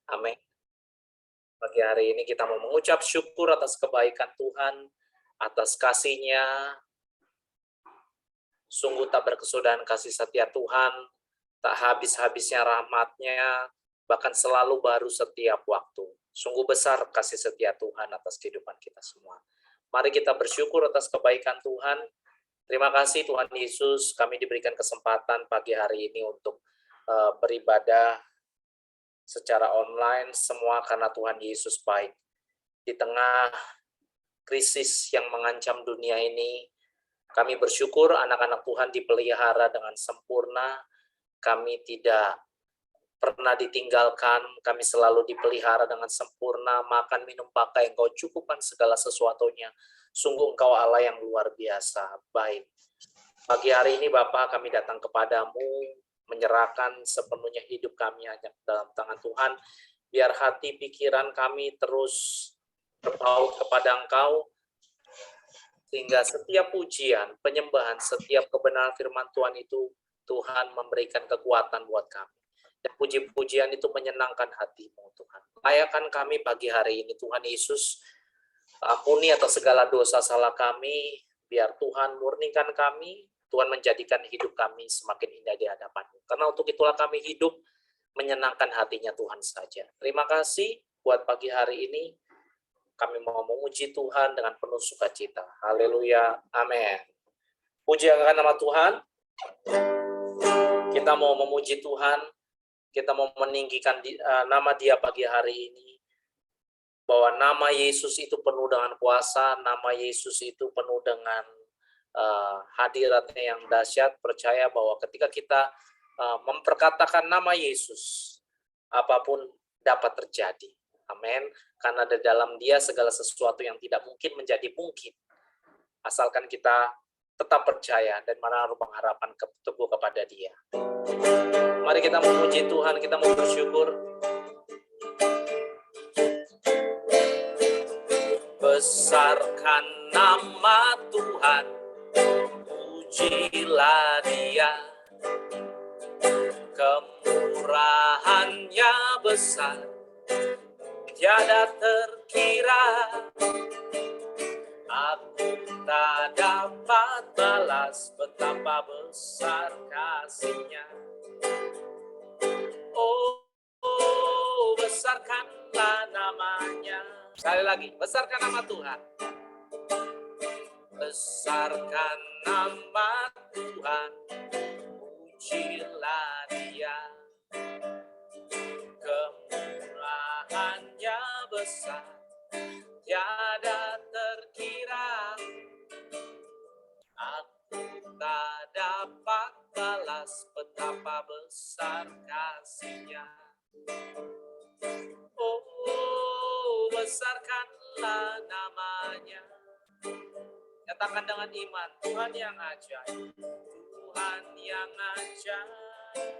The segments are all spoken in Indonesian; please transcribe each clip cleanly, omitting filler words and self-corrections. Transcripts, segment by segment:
Amin. Pagi hari ini kita mau mengucap syukur atas kebaikan Tuhan, atas kasih-Nya. Sungguh tak berkesudahan kasih setia Tuhan, tak habis-habisnya rahmat-Nya, bahkan selalu baru setiap waktu. Sungguh besar kasih setia Tuhan atas kehidupan kita semua. Mari kita bersyukur atas kebaikan Tuhan. Terima kasih Tuhan Yesus, kami diberikan kesempatan pagi hari ini untuk beribadah secara online, semua karena Tuhan Yesus baik. Di tengah krisis yang mengancam dunia ini, kami bersyukur anak-anak Tuhan dipelihara dengan sempurna. Kami tidak pernah ditinggalkan, kami selalu dipelihara dengan sempurna, makan, minum, pakai, Engkau cukupkan segala sesuatunya. Sungguh Engkau Allah yang luar biasa, baik. Pagi hari ini Bapa, kami datang kepadamu, menyerahkan sepenuhnya hidup kami hanya dalam tangan Tuhan, biar hati pikiran kami terus berpaut kepada Engkau, sehingga setiap pujian, penyembahan, setiap kebenaran firman Tuhan itu, Tuhan memberikan kekuatan buat kami. Dan puji-pujian itu menyenangkan hati-Mu, Tuhan. Layakan kami pagi hari ini, Tuhan Yesus, ampuni atas segala dosa salah kami, biar Tuhan murnikan kami, Tuhan menjadikan hidup kami semakin indah di hadapan-Mu. Karena untuk itulah kami hidup menyenangkan hatinya Tuhan saja. Terima kasih buat pagi hari ini. Kami mau memuji Tuhan dengan penuh sukacita. Haleluya. Amin. Puji akan nama Tuhan. Kita mau memuji Tuhan. Kita mau meninggikan nama Dia pagi hari ini. Bahwa nama Yesus itu penuh dengan kuasa. Nama Yesus itu penuh dengan hadiratnya yang dahsyat. Percaya bahwa ketika kita memperkatakan nama Yesus, apapun dapat terjadi. Amin. Karena di dalam Dia segala sesuatu yang tidak mungkin menjadi mungkin. Asalkan kita tetap percaya dan menaruh pengharapan teguh kepada Dia. Mari kita memuji Tuhan, kita mau bersyukur. Besarkan nama Tuhan, pujilah Dia. Kemurahannya besar, tiada terkira. Aku tak dapat balas betapa besar kasih-Nya. Oh, besarkanlah namanya. Sekali lagi, besarkan nama Tuhan. Besarkan nama Tuhan, pujilah Dia. Kemurahannya besar, tiada terkira. Aku tak dapat balas betapa besar kasih-Nya. Oh, besarkanlah namanya. Katakan dengan iman, Tuhan yang ajaib, Tuhan yang ajaib,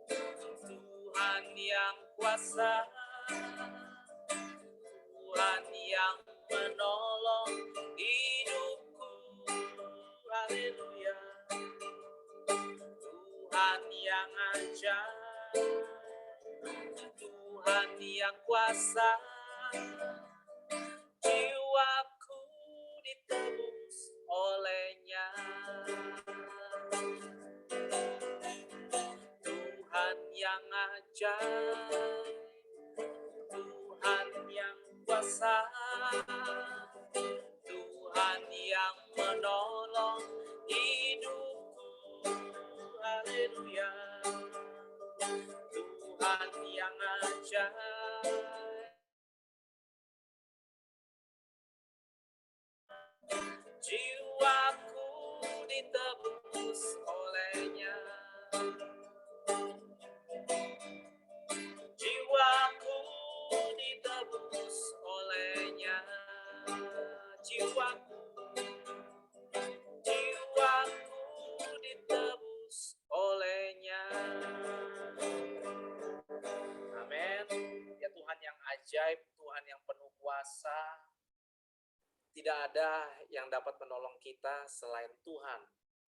Tuhan yang kuasa, Tuhan yang menolong hidupku. Haleluya. Tuhan yang ajaib, Tuhan yang kuasa, jiwaku ditebus oleh-Nya. Tuhan yang ajaib, Tuhan yang kuasa, Tuhan yang menolong hidupku. Haleluya. Tuhan yang ajaib, jiwaku ditebus oleh-Nya. Jiwaku ditebus oleh-Nya. Jiwaku ditebus oleh-Nya. Amin. Ya Tuhan yang ajaib, Tuhan yang penuh kuasa. Tidak ada yang dapat menolong kita selain Tuhan,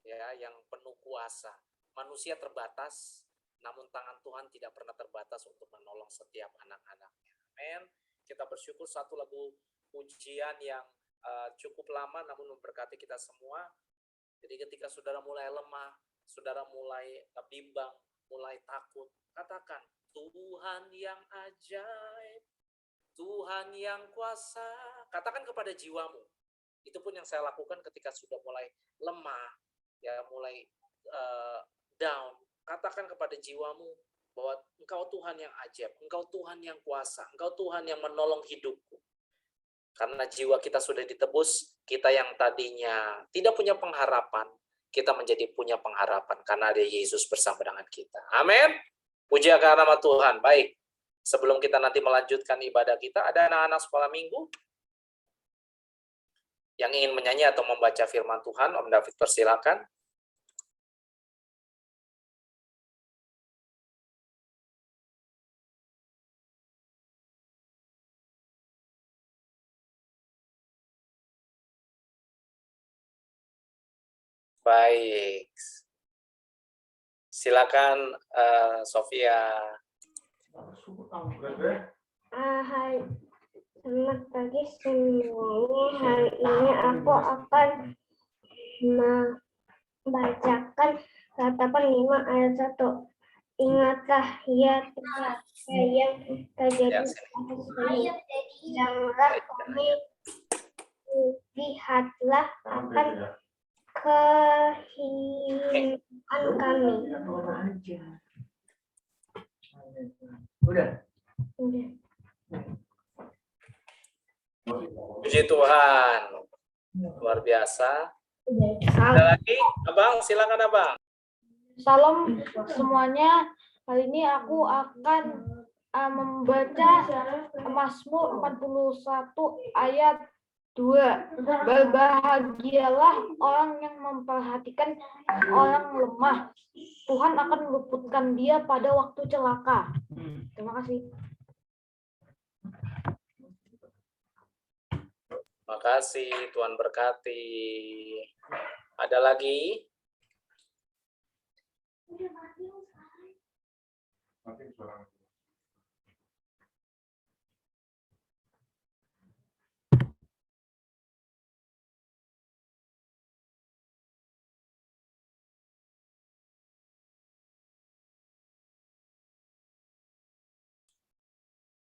ya, yang penuh kuasa. Manusia terbatas, namun tangan Tuhan tidak pernah terbatas untuk menolong setiap anak-anaknya. Amin. Kita bersyukur satu lagu pujian yang cukup lama namun memberkati kita semua. Jadi ketika saudara mulai lemah, saudara mulai bimbang, mulai takut, katakan, Tuhan yang ajaib, Tuhan yang kuasa. Katakan kepada jiwamu. Itu pun yang saya lakukan ketika sudah mulai lemah, ya mulai down. Katakan kepada jiwamu bahwa Engkau Tuhan yang ajaib, Engkau Tuhan yang kuasa, Engkau Tuhan yang menolong hidupku. Karena jiwa kita sudah ditebus, kita yang tadinya tidak punya pengharapan, kita menjadi punya pengharapan karena ada Yesus bersama dengan kita. Amin. Puji akan nama Tuhan. Baik, sebelum kita nanti melanjutkan ibadah kita, ada anak-anak sekolah minggu yang ingin menyanyi atau membaca firman Tuhan. Om David persilakan. Baik, silakan Sofia. Hai, selamat pagi semuanya. Hari ini aku akan membacakan Ratapan 5 ayat 1. Ingatlah ya Tuhan yang terjadi atas kami. Janganlah kami, lihatlah akan kehinaan kami. Udah. Puji Tuhan. Luar biasa. Ada lagi? Abang, silakan Abang. Salam semuanya. Hari ini aku akan membaca Mazmur 41 ayat 2. Berbahagialah orang yang memperhatikan orang lemah. Tuhan akan meluputkan dia pada waktu celaka. Terima kasih. Terima kasih, Tuhan berkati. Ada lagi?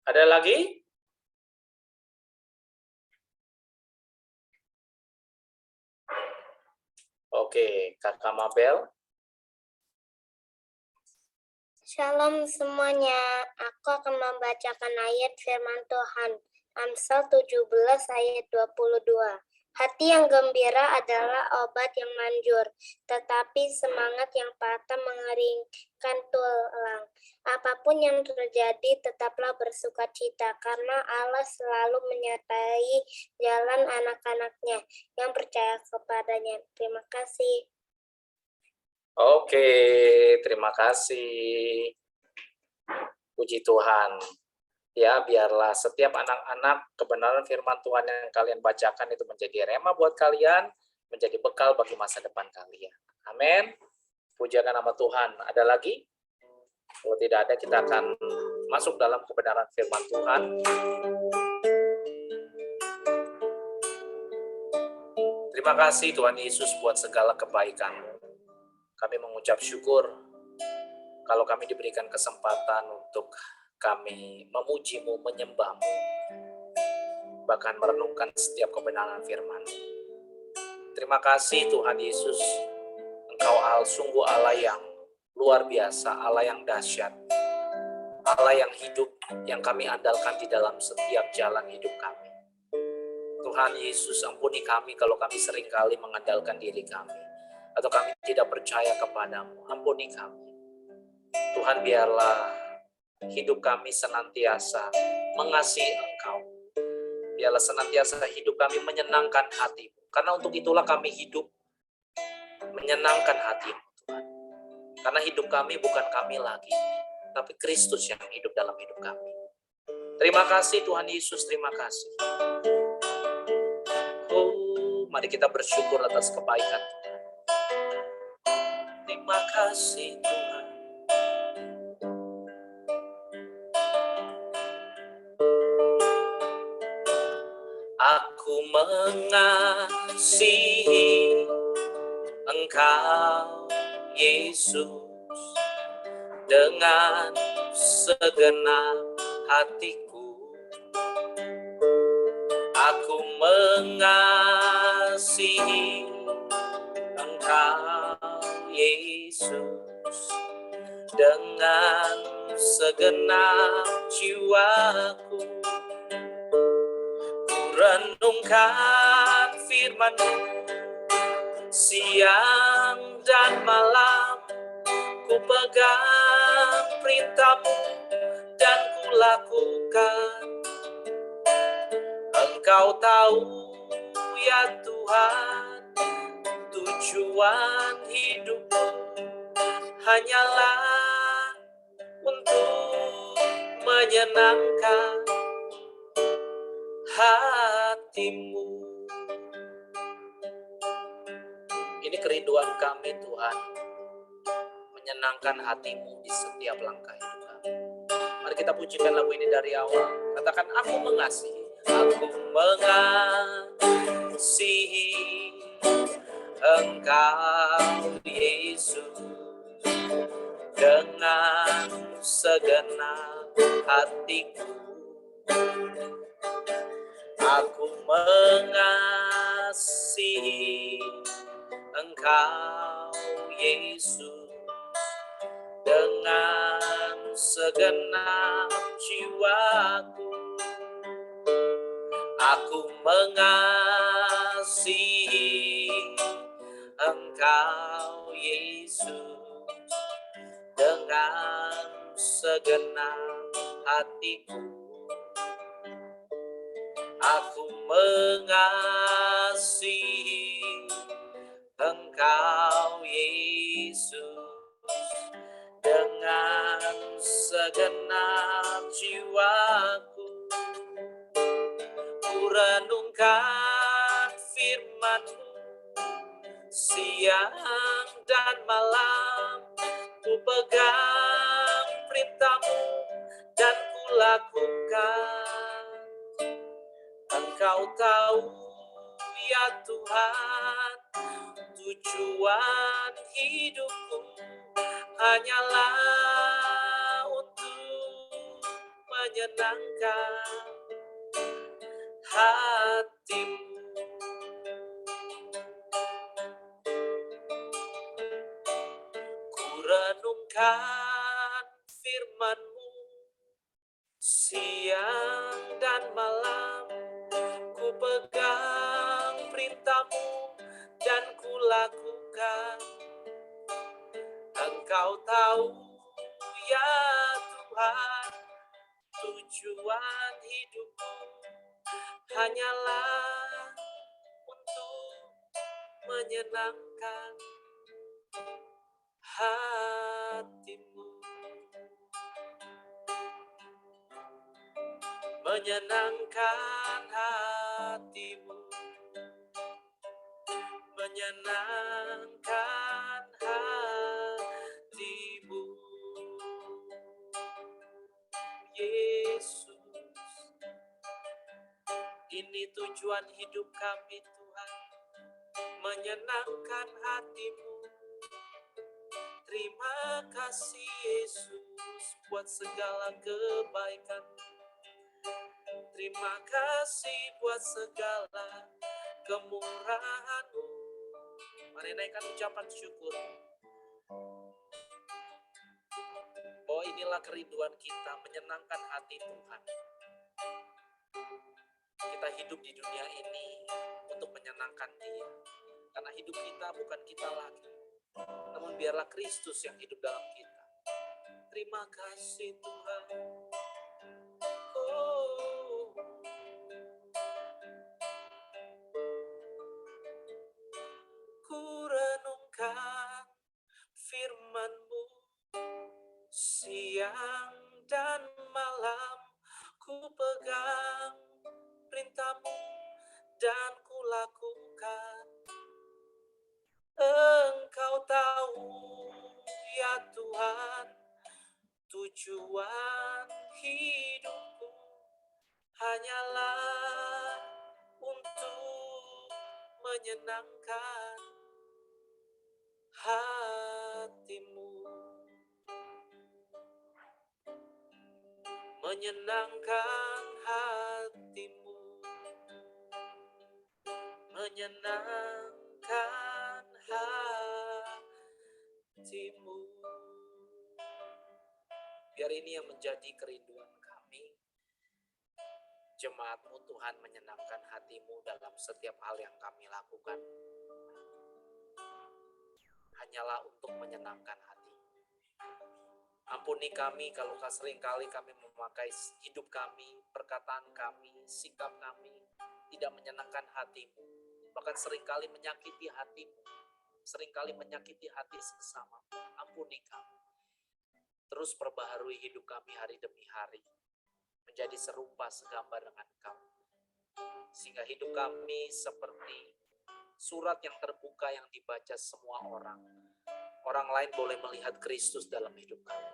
Ada lagi? Oke, Kakak Mabel. Shalom semuanya. Aku akan membacakan ayat firman Tuhan. Amsal 17 ayat 22. Hati yang gembira adalah obat yang manjur, tetapi semangat yang patah mengeringkan tulang. Apapun yang terjadi, tetaplah bersukacita, karena Allah selalu menyertai jalan anak-anaknya yang percaya kepadanya. Terima kasih. Oke, terima kasih. Puji Tuhan. Ya, biarlah setiap anak-anak kebenaran firman Tuhan yang kalian bacakan itu menjadi rema buat kalian, menjadi bekal bagi masa depan kalian. Amin. Pujakan nama Tuhan. Ada lagi? Kalau tidak ada, kita akan masuk dalam kebenaran firman Tuhan. Terima kasih Tuhan Yesus buat segala kebaikan-Mu. Kami mengucap syukur kalau kami diberikan kesempatan untuk kami memuji-Mu, menyembah-Mu, bahkan merenungkan setiap kebenaran firman-Mu. Terima kasih Tuhan Yesus, Engkau sungguh Allah yang luar biasa, Allah yang dahsyat, Allah yang hidup, yang kami andalkan di dalam setiap jalan hidup kami. Tuhan Yesus, ampuni kami kalau kami seringkali mengandalkan diri kami, atau kami tidak percaya kepadamu. Ampuni kami. Tuhan, biarlah hidup kami senantiasa mengasihi Engkau. Biarlah senantiasa hidup kami menyenangkan hati-Mu. Karena untuk itulah kami hidup menyenangkan hati-Mu, Tuhan. Karena hidup kami bukan kami lagi, tapi Kristus yang hidup dalam hidup kami. Terima kasih Tuhan Yesus, terima kasih. Oh, mari kita bersyukur atas kebaikan Tuhan. Terima kasih Tuhan. Aku mengasihi Engkau, Yesus, dengan segenap hatiku. Aku mengasihi Engkau, Yesus, dengan segenap jiwaku. Ku renungkan firman-Mu siang dan malam, ku pegang perintah-Mu dan ku lakukan. Engkau tahu ya Tuhan, tujuan hidupku hanyalah untuk menyenangkan hati-Mu. Ini kerinduan kami Tuhan, menyenangkan hati-Mu di setiap langkah hidup kami. Mari kita pujikan lagu ini dari awal. Katakan, aku mengasihi. Aku mengasihi Engkau, Yesus, dengan segenap hatiku. Aku mengasihi Engkau, Yesus, dengan segenap jiwaku. Aku mengasihi Engkau, Yesus, dengan segenap hatiku. Aku mengasihi Engkau, Yesus, dengan segenap jiwaku. Ku renungkan firman-Mu siang dan malam, ku pegang perintah-Mu dan ku lakukan. Engkau tahu ya Tuhan, tujuan hidupku hanyalah untuk menyenangkan hati-Mu. Ku renungkan firman-Mu siang dan malam, ku pegang perintah-Mu dan ku lakukan. Engkau tahu ya Tuhan, tujuan hidupku hanyalah untuk menyenangkan hati-Mu. Menyenangkan hati-Mu, menyenangkan hati-Mu, Yesus. Ini tujuan hidup kami Tuhan, menyenangkan hati-Mu. Terima kasih Yesus buat segala kebaikan. Terima kasih buat segala kemurahan-Mu. Mari naikkan ucapan syukur. Oh, inilah kerinduan kita, menyenangkan hati Tuhan. Kita hidup di dunia ini untuk menyenangkan Dia. Karena hidup kita bukan kita lagi, namun biarlah Kristus yang hidup dalam kita. Terima kasih Tuhan. Oh, ku renungkan firman-Mu siang dan malam, ku pegang perintah-Mu dan ku lakukan. Engkau tahu ya Tuhan, tujuan hidupku hanyalah untuk menyenangkan hatimu, menyenangkan hatimu, menyenangkan hatimu. Biar ini yang menjadi kerinduan kami. Jemaat-Mu Tuhan, menyenangkan hatimu dalam setiap hal yang kami lakukan. Hanyalah untuk menyenangkan hati. Ampuni kami kalau seringkali kami memakai hidup kami, perkataan kami, sikap kami tidak menyenangkan hatimu. Bahkan seringkali menyakiti hatimu. Seringkali menyakiti hati sesama. Ampuni kami. Terus perbaharui hidup kami hari demi hari. Menjadi serupa segambar dengan Engkau. Sehingga hidup kami seperti surat yang terbuka yang dibaca semua orang. Orang lain boleh melihat Kristus dalam hidup kami.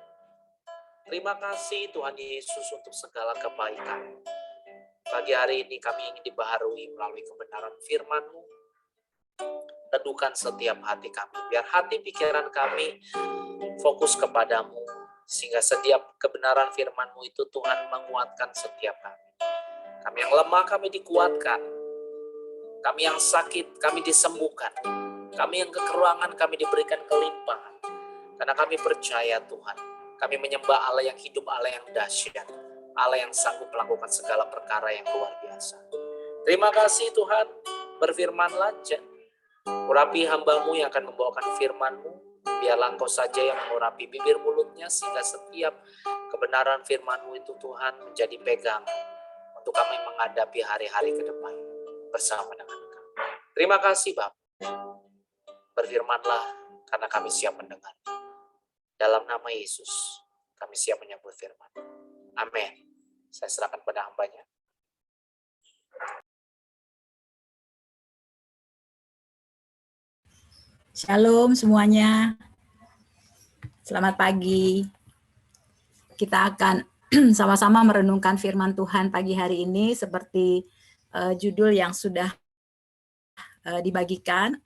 Terima kasih Tuhan Yesus untuk segala kebaikan. Pagi hari ini kami ingin dibaharui melalui kebenaran firman-Mu. Teduhkan setiap hati kami. Biar hati pikiran kami fokus kepadamu. Sehingga setiap kebenaran firman-Mu itu Tuhan menguatkan setiap kami. Kami yang lemah kami dikuatkan. Kami yang sakit kami disembuhkan. Kami yang kekurangan kami diberikan kelimpahan. Karena kami percaya Tuhan. Kami menyembah Allah yang hidup, Allah yang dahsyat. Allah yang sanggup melakukan segala perkara yang luar biasa. Terima kasih Tuhan. Berfirmanlah, urapi hamba-Mu yang akan membawakan firman-Mu. Biarlah Engkau saja yang mengurapi bibir mulutnya, sehingga setiap kebenaran firman-Mu itu Tuhan menjadi pegangan untuk kami menghadapi hari-hari ke depan bersama dengan Engkau. Terima kasih Bapa. Berfirmanlah karena kami siap mendengar. Dalam nama Yesus kami siap menyambut firman. Amin. Saya serahkan pada hamba-Nya. Shalom semuanya. Selamat pagi. Kita akan sama-sama merenungkan firman Tuhan pagi hari ini seperti judul yang sudah dibagikan.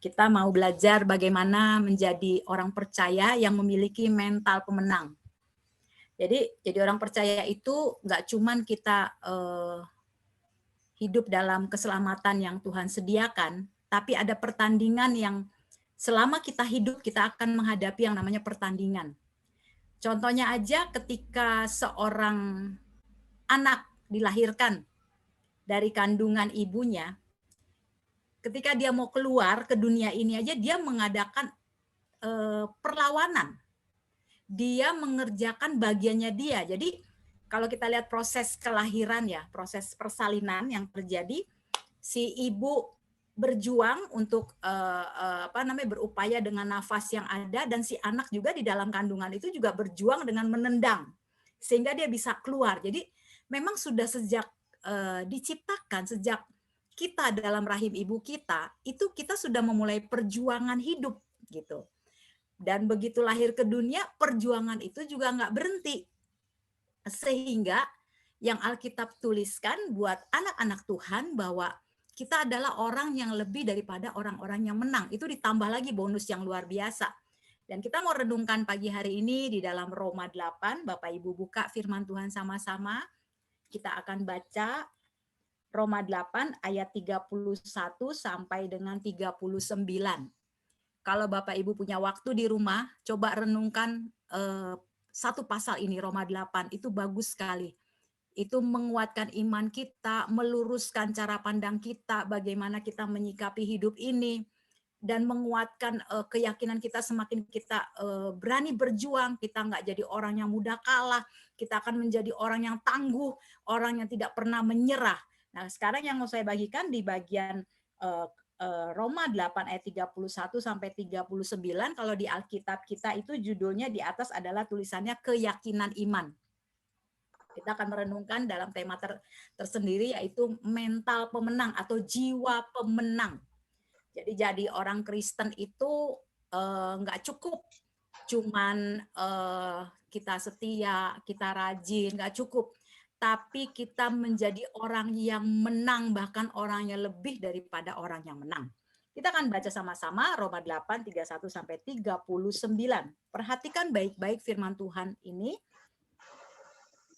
Kita mau belajar bagaimana menjadi orang percaya yang memiliki mental pemenang. Jadi orang percaya itu nggak cuman kita hidup dalam keselamatan yang Tuhan sediakan, tapi ada pertandingan yang selama kita hidup, kita akan menghadapi yang namanya pertandingan. Contohnya aja ketika seorang anak dilahirkan dari kandungan ibunya, ketika dia mau keluar ke dunia ini aja, dia mengadakan perlawanan. Dia mengerjakan bagiannya dia. Jadi kalau kita lihat proses kelahiran ya, proses persalinan yang terjadi, si ibu berjuang untuk berupaya dengan nafas yang ada, dan si anak juga di dalam kandungan itu juga berjuang dengan menendang sehingga dia bisa keluar. Jadi memang sudah sejak diciptakan, sejak kita dalam rahim ibu kita, itu kita sudah memulai perjuangan hidup gitu. Dan begitu lahir ke dunia, perjuangan itu juga nggak berhenti. Sehingga yang Alkitab tuliskan buat anak-anak Tuhan bahwa kita adalah orang yang lebih daripada orang-orang yang menang. Itu ditambah lagi bonus yang luar biasa. Dan kita mau renungkan pagi hari ini di dalam Roma 8. Bapak Ibu buka firman Tuhan sama-sama. Kita akan baca Roma 8 ayat 31 sampai dengan 39. Kalau Bapak Ibu punya waktu di rumah, coba renungkan satu pasal ini, Roma 8. Itu bagus sekali. Itu menguatkan iman kita, meluruskan cara pandang kita, bagaimana kita menyikapi hidup ini, dan menguatkan keyakinan kita semakin kita berani berjuang, kita nggak jadi orang yang mudah kalah, kita akan menjadi orang yang tangguh, orang yang tidak pernah menyerah. Nah, sekarang yang mau saya bagikan di bagian Roma 8 ayat 31 sampai 39, kalau di Alkitab kita itu judulnya di atas adalah tulisannya keyakinan iman. Kita akan merenungkan dalam tema tersendiri, yaitu mental pemenang atau jiwa pemenang. Jadi orang Kristen itu nggak cukup cuman kita setia, kita rajin, nggak cukup. tapi kita menjadi orang yang menang, bahkan orang yang lebih daripada orang yang menang. Kita akan baca sama-sama Roma 8, 31 sampai 39. Perhatikan baik-baik firman Tuhan ini.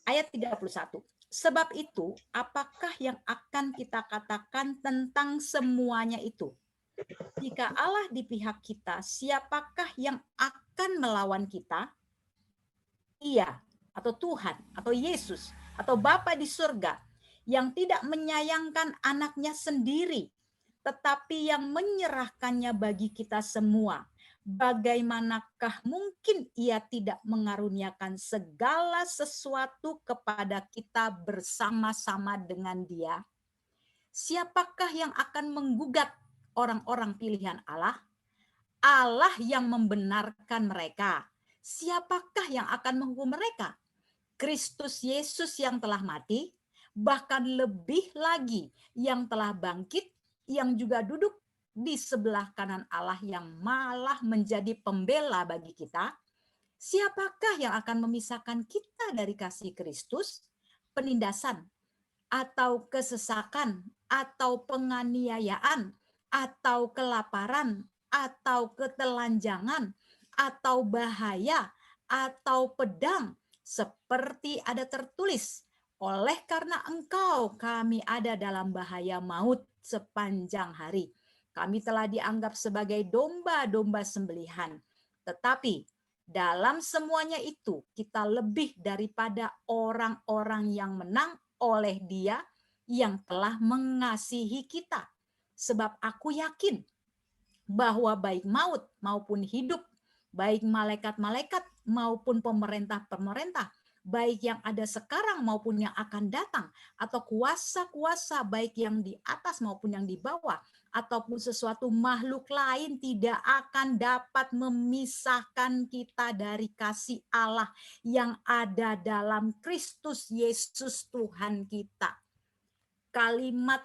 Ayat 31. Sebab itu, apakah yang akan kita katakan tentang semuanya itu? Jika Allah di pihak kita, siapakah yang akan melawan kita? Ia atau Tuhan atau Yesus atau Bapa di surga yang tidak menyayangkan anaknya sendiri, tetapi yang menyerahkannya bagi kita semua. Bagaimanakah mungkin ia tidak mengaruniakan segala sesuatu kepada kita bersama-sama dengan dia? Siapakah yang akan menggugat orang-orang pilihan Allah? Allah yang membenarkan mereka. Siapakah yang akan menghukum mereka? Kristus Yesus yang telah mati, bahkan lebih lagi yang telah bangkit, yang juga duduk di sebelah kanan Allah yang malah menjadi pembela bagi kita. Siapakah yang akan memisahkan kita dari kasih Kristus? Penindasan, atau kesesakan, atau penganiayaan, atau kelaparan, atau ketelanjangan, atau bahaya, atau pedang, seperti ada tertulis, oleh karena engkau kami ada dalam bahaya maut sepanjang hari. Kami telah dianggap sebagai domba-domba sembelihan. Tetapi dalam semuanya itu kita lebih daripada orang-orang yang menang oleh Dia yang telah mengasihi kita. Sebab aku yakin bahwa baik maut maupun hidup, baik malaikat-malaikat maupun pemerintah-pemerintah, baik yang ada sekarang maupun yang akan datang, atau kuasa-kuasa baik yang di atas maupun yang di bawah, ataupun sesuatu makhluk lain tidak akan dapat memisahkan kita dari kasih Allah yang ada dalam Kristus Yesus Tuhan kita. Kalimat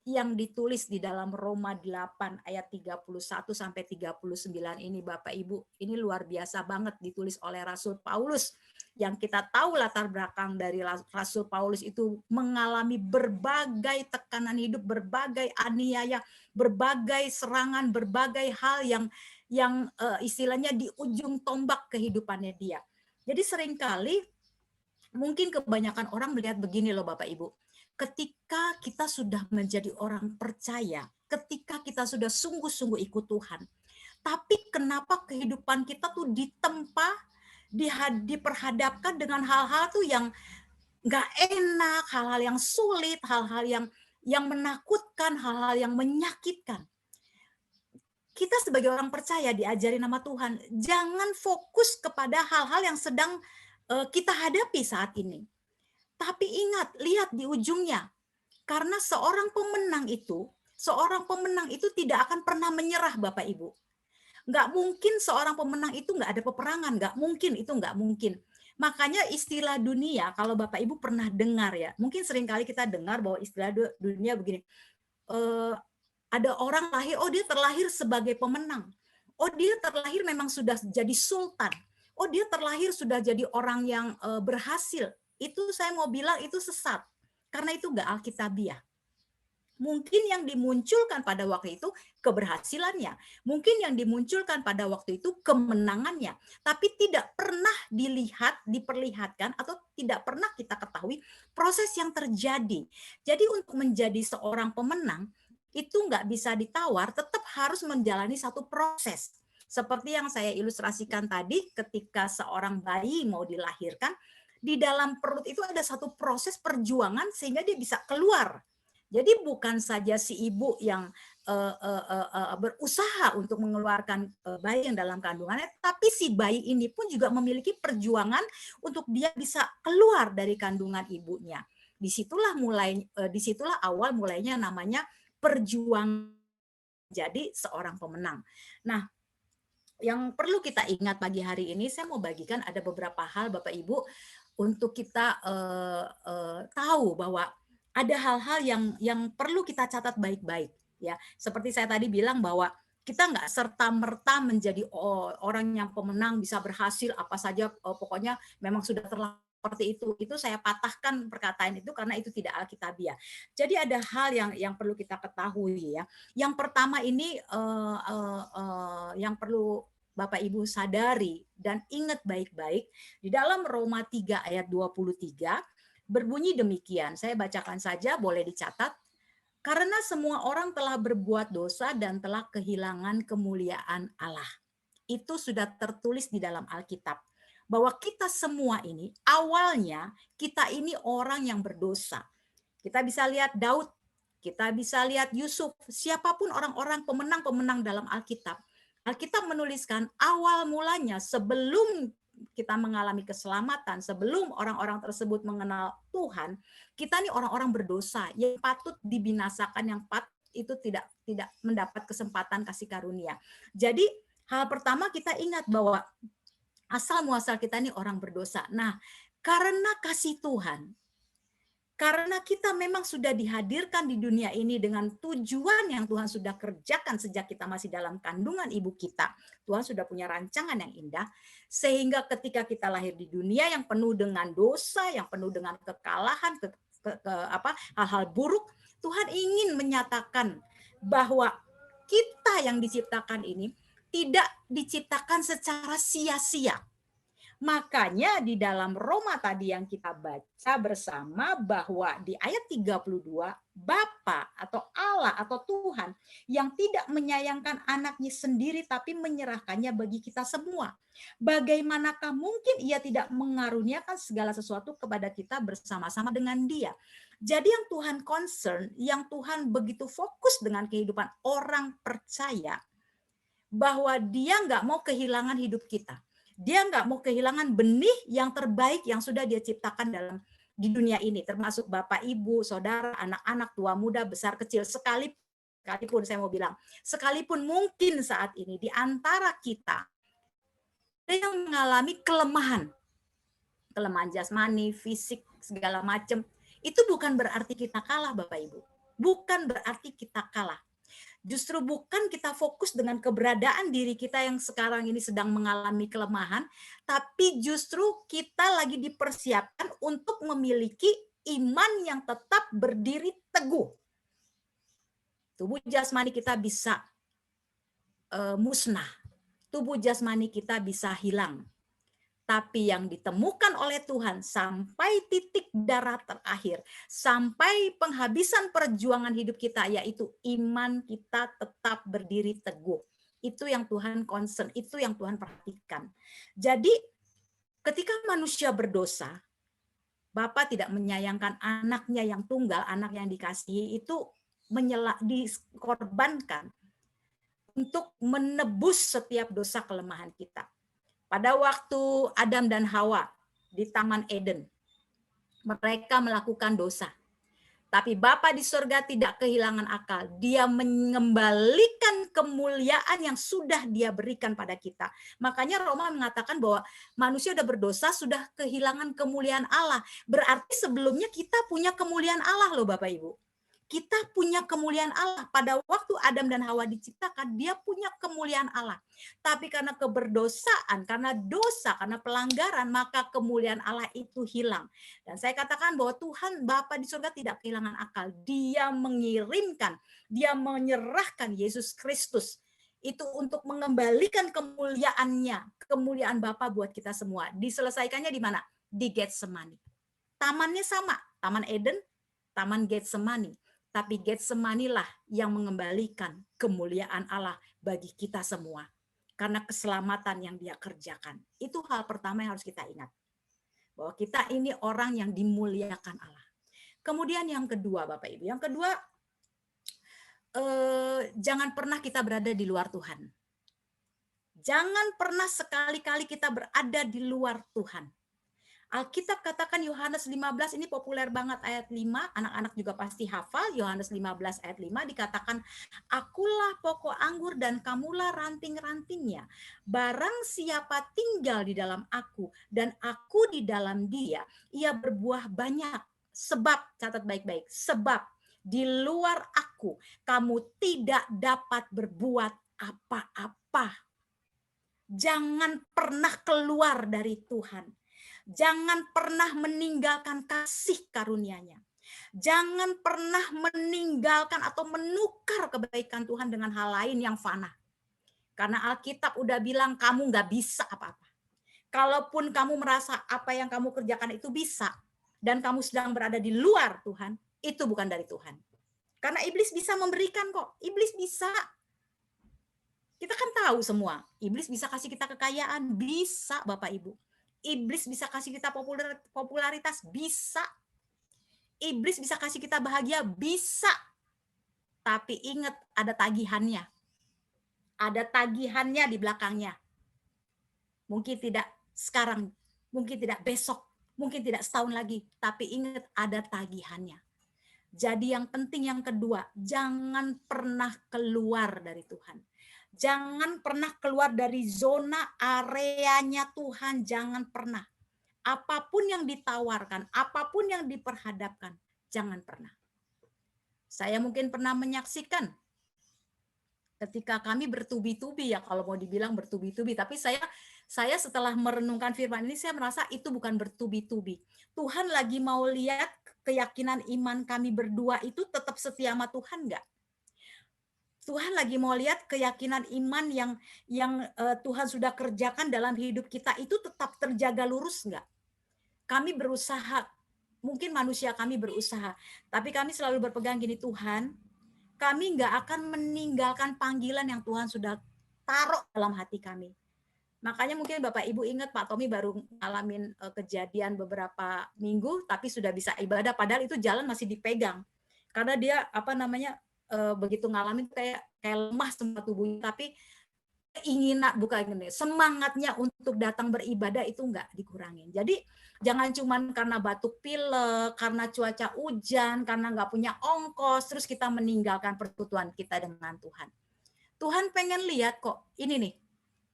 yang ditulis di dalam Roma 8 ayat 31 sampai 39 ini Bapak Ibu, ini luar biasa banget, ditulis oleh Rasul Paulus yang kita tahu latar belakang dari Rasul Paulus itu mengalami berbagai tekanan hidup, berbagai aniaya, berbagai serangan, berbagai hal yang istilahnya di ujung tombak kehidupannya dia. Jadi seringkali mungkin kebanyakan orang melihat begini loh Bapak Ibu. Ketika kita sudah menjadi orang percaya, ketika kita sudah sungguh-sungguh ikut Tuhan, tapi kenapa kehidupan kita tuh ditempa, diperhadapkan dengan hal-hal tuh yang nggak enak, hal-hal yang sulit, hal-hal yang menakutkan, hal-hal yang menyakitkan. Kita sebagai orang percaya diajari nama Tuhan, jangan fokus kepada hal-hal yang sedang kita hadapi saat ini. Tapi ingat, lihat di ujungnya. Karena seorang pemenang itu tidak akan pernah menyerah Bapak Ibu. Nggak mungkin seorang pemenang itu nggak ada peperangan, nggak mungkin. Makanya istilah dunia, kalau Bapak Ibu pernah dengar ya, mungkin seringkali kita dengar bahwa istilah dunia begini, ada orang lahir, oh dia terlahir sebagai pemenang. Oh dia terlahir memang sudah jadi sultan. Oh dia terlahir sudah jadi orang yang berhasil. Itu saya mau bilang itu sesat. Karena itu nggak alkitabiah. Mungkin yang dimunculkan pada waktu itu keberhasilannya. Mungkin yang dimunculkan pada waktu itu kemenangannya. Tapi tidak pernah diperlihatkan atau tidak pernah kita ketahui proses yang terjadi. Jadi untuk menjadi seorang pemenang, itu nggak bisa ditawar, tetap harus menjalani satu proses. Seperti yang saya ilustrasikan tadi, ketika seorang bayi mau dilahirkan, di dalam perut itu ada satu proses perjuangan sehingga dia bisa keluar. Jadi bukan saja si ibu yang berusaha untuk mengeluarkan bayi yang dalam kandungannya, tapi si bayi ini pun juga memiliki perjuangan untuk dia bisa keluar dari kandungan ibunya. Disitulah awal mulainya namanya perjuangan jadi seorang pemenang. Nah, yang perlu kita ingat pagi hari ini, saya mau bagikan ada beberapa hal Bapak Ibu untuk kita tahu bahwa ada hal-hal yang perlu kita catat baik-baik ya. Seperti saya tadi bilang bahwa kita nggak serta-merta menjadi orang yang pemenang bisa berhasil apa saja, pokoknya memang sudah terlalu seperti itu saya patahkan perkataan itu karena itu tidak alkitabiah. Jadi ada hal yang perlu kita ketahui ya. Yang pertama ini yang perlu Bapak Ibu sadari dan ingat baik-baik, di dalam Roma 3 ayat 23 berbunyi demikian. Saya bacakan saja, boleh dicatat. Karena semua orang telah berbuat dosa dan telah kehilangan kemuliaan Allah. Itu sudah tertulis di dalam Alkitab. Bahwa kita semua ini, awalnya kita ini orang yang berdosa. Kita bisa lihat Daud, kita bisa lihat Yusuf, siapapun orang-orang pemenang-pemenang dalam Alkitab. Alkitab menuliskan awal mulanya sebelum kita mengalami keselamatan, sebelum orang-orang tersebut mengenal Tuhan, kita nih orang-orang berdosa yang patut dibinasakan, yang patut itu tidak mendapat kesempatan kasih karunia. Jadi hal pertama kita ingat bahwa asal muasal kita nih orang berdosa. Nah, karena kasih Tuhan, karena kita memang sudah dihadirkan di dunia ini dengan tujuan yang Tuhan sudah kerjakan sejak kita masih dalam kandungan ibu kita. Tuhan sudah punya rancangan yang indah, sehingga ketika kita lahir di dunia yang penuh dengan dosa, yang penuh dengan kekalahan, hal-hal buruk, Tuhan ingin menyatakan bahwa kita yang diciptakan ini tidak diciptakan secara sia-sia. Makanya di dalam Roma tadi yang kita baca bersama bahwa di ayat 32, Bapa atau Allah atau Tuhan yang tidak menyayangkan anaknya sendiri tapi menyerahkannya bagi kita semua. Bagaimanakah mungkin ia tidak mengaruniakan segala sesuatu kepada kita bersama-sama dengan dia? Jadi yang Tuhan concern, yang Tuhan begitu fokus dengan kehidupan orang percaya, bahwa dia nggak mau kehilangan hidup kita. Dia nggak mau kehilangan benih yang terbaik yang sudah dia ciptakan di dunia ini, termasuk Bapak, Ibu, Saudara, anak-anak, tua, muda, besar, kecil, sekalipun saya mau bilang, sekalipun mungkin saat ini di antara kita ada yang mengalami kelemahan jasmani, fisik, segala macam, itu bukan berarti kita kalah, Bapak Ibu. Bukan berarti kita kalah. Justru bukan kita fokus dengan keberadaan diri kita yang sekarang ini sedang mengalami kelemahan, tapi justru kita lagi dipersiapkan untuk memiliki iman yang tetap berdiri teguh. Tubuh jasmani kita bisa musnah, tubuh jasmani kita bisa hilang. Tapi yang ditemukan oleh Tuhan sampai titik darah terakhir, sampai penghabisan perjuangan hidup kita, yaitu iman kita tetap berdiri teguh. Itu yang Tuhan concern, itu yang Tuhan perhatikan. Jadi ketika manusia berdosa, Bapa tidak menyayangkan anaknya yang tunggal, anak yang dikasihi itu dikorbankan untuk menebus setiap dosa kelemahan kita. Pada waktu Adam dan Hawa di Taman Eden, mereka melakukan dosa. Tapi Bapa di surga tidak kehilangan akal. Dia mengembalikan kemuliaan yang sudah dia berikan pada kita. Makanya Roma mengatakan bahwa manusia sudah berdosa, sudah kehilangan kemuliaan Allah. Berarti sebelumnya kita punya kemuliaan Allah loh Bapak Ibu. Kita punya kemuliaan Allah. Pada waktu Adam dan Hawa diciptakan, dia punya kemuliaan Allah. Tapi karena keberdosaan, karena dosa, karena pelanggaran, maka kemuliaan Allah itu hilang. Dan saya katakan bahwa Tuhan Bapa di surga tidak kehilangan akal. Dia mengirimkan, dia menyerahkan Yesus Kristus itu untuk mengembalikan kemuliaannya, kemuliaan Bapa buat kita semua. Diselesaikannya di mana? Di Getsemani. Tamannya sama, Taman Eden, Taman Getsemani. Tapi Getsemani lah yang mengembalikan kemuliaan Allah bagi kita semua. Karena keselamatan yang dia kerjakan. Itu hal pertama yang harus kita ingat. Bahwa kita ini orang yang dimuliakan Allah. Kemudian yang kedua Bapak Ibu. Yang kedua, jangan pernah kita berada di luar Tuhan. Jangan pernah sekali-kali kita berada di luar Tuhan. Alkitab katakan Yohanes 15 ini populer banget ayat 5, anak-anak juga pasti hafal. Yohanes 15 ayat 5 dikatakan, akulah pokok anggur dan kamulah ranting-rantingnya. Barang siapa tinggal di dalam aku dan aku di dalam dia, ia berbuah banyak. Sebab, catat baik-baik, sebab di luar aku kamu tidak dapat berbuat apa-apa. Jangan pernah keluar dari Tuhan. Jangan pernah meninggalkan kasih karunia-Nya. Jangan pernah meninggalkan atau menukar kebaikan Tuhan dengan hal lain yang fana. Karena Alkitab udah bilang kamu nggak bisa apa-apa. Kalaupun kamu merasa apa yang kamu kerjakan itu bisa, dan kamu sedang berada di luar Tuhan, itu bukan dari Tuhan. Karena iblis bisa memberikan kok. Iblis bisa. Kita kan tahu semua. Iblis bisa kasih kita kekayaan. Bisa Bapak Ibu. Iblis bisa kasih kita popularitas. Bisa. Iblis bisa kasih kita bahagia, bisa. Tapi ingat ada tagihannya. Ada tagihannya di belakangnya. Mungkin tidak sekarang, mungkin tidak besok, mungkin tidak setahun lagi. Tapi ingat ada tagihannya. Jadi yang penting yang kedua, jangan pernah keluar dari Tuhan. Jangan pernah keluar dari zona areanya Tuhan, jangan pernah. Apapun yang ditawarkan, apapun yang diperhadapkan, jangan pernah. Saya mungkin pernah menyaksikan ketika kami bertubi-tubi, ya kalau mau dibilang bertubi-tubi, tapi saya setelah merenungkan firman ini, saya merasa itu bukan bertubi-tubi. Tuhan lagi mau lihat keyakinan iman kami berdua itu tetap setia sama Tuhan nggak? Tuhan lagi mau lihat keyakinan iman yang Tuhan sudah kerjakan dalam hidup kita itu tetap terjaga lurus nggak? Kami berusaha, mungkin manusia kami berusaha, tapi kami selalu berpegang gini, Tuhan, kami nggak akan meninggalkan panggilan yang Tuhan sudah taruh dalam hati kami. Makanya mungkin Bapak Ibu ingat Pak Tommy baru ngalamin kejadian beberapa minggu, tapi sudah bisa ibadah, padahal itu jalan masih dipegang. Karena dia begitu ngalamin kayak lemah semua tubuhnya, tapi semangatnya untuk datang beribadah itu nggak dikurangin. Jadi jangan cuman karena batuk pilek, karena cuaca hujan, karena nggak punya ongkos, terus kita meninggalkan persekutuan kita dengan Tuhan. Tuhan pengen lihat kok, ini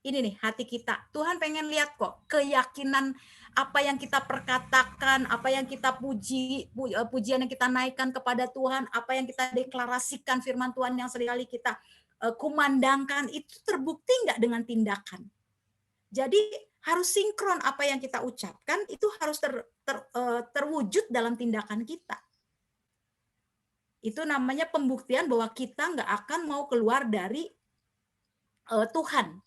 nih hati kita. Tuhan pengen lihat kok keyakinan apa yang kita perkatakan, apa yang kita pujian yang kita naikkan kepada Tuhan, apa yang kita deklarasikan firman Tuhan yang seringkali kita kumandangkan, itu terbukti nggak dengan tindakan. Jadi harus sinkron apa yang kita ucapkan, itu harus terwujud dalam tindakan kita. Itu namanya pembuktian bahwa kita nggak akan mau keluar dari Tuhan.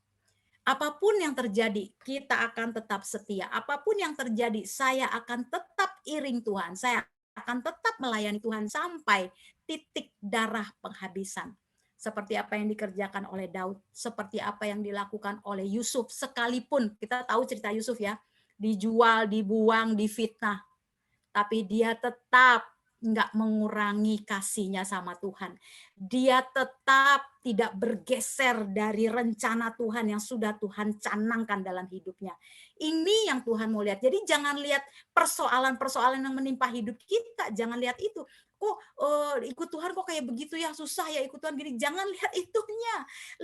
Apapun yang terjadi, kita akan tetap setia. Apapun yang terjadi, saya akan tetap iring Tuhan. Saya akan tetap melayani Tuhan sampai titik darah penghabisan. Seperti apa yang dikerjakan oleh Daud, seperti apa yang dilakukan oleh Yusuf, sekalipun kita tahu cerita Yusuf ya, dijual, dibuang, difitnah, tapi dia tetap nggak mengurangi kasihnya sama Tuhan. Dia tetap tidak bergeser dari rencana Tuhan yang sudah Tuhan canangkan dalam hidupnya. Ini yang Tuhan mau lihat. Jadi jangan lihat persoalan-persoalan yang menimpa hidup kita, jangan lihat itu. Kok ikut Tuhan kok kayak begitu ya, susah ya ikut Tuhan gini. Jangan lihat itunya.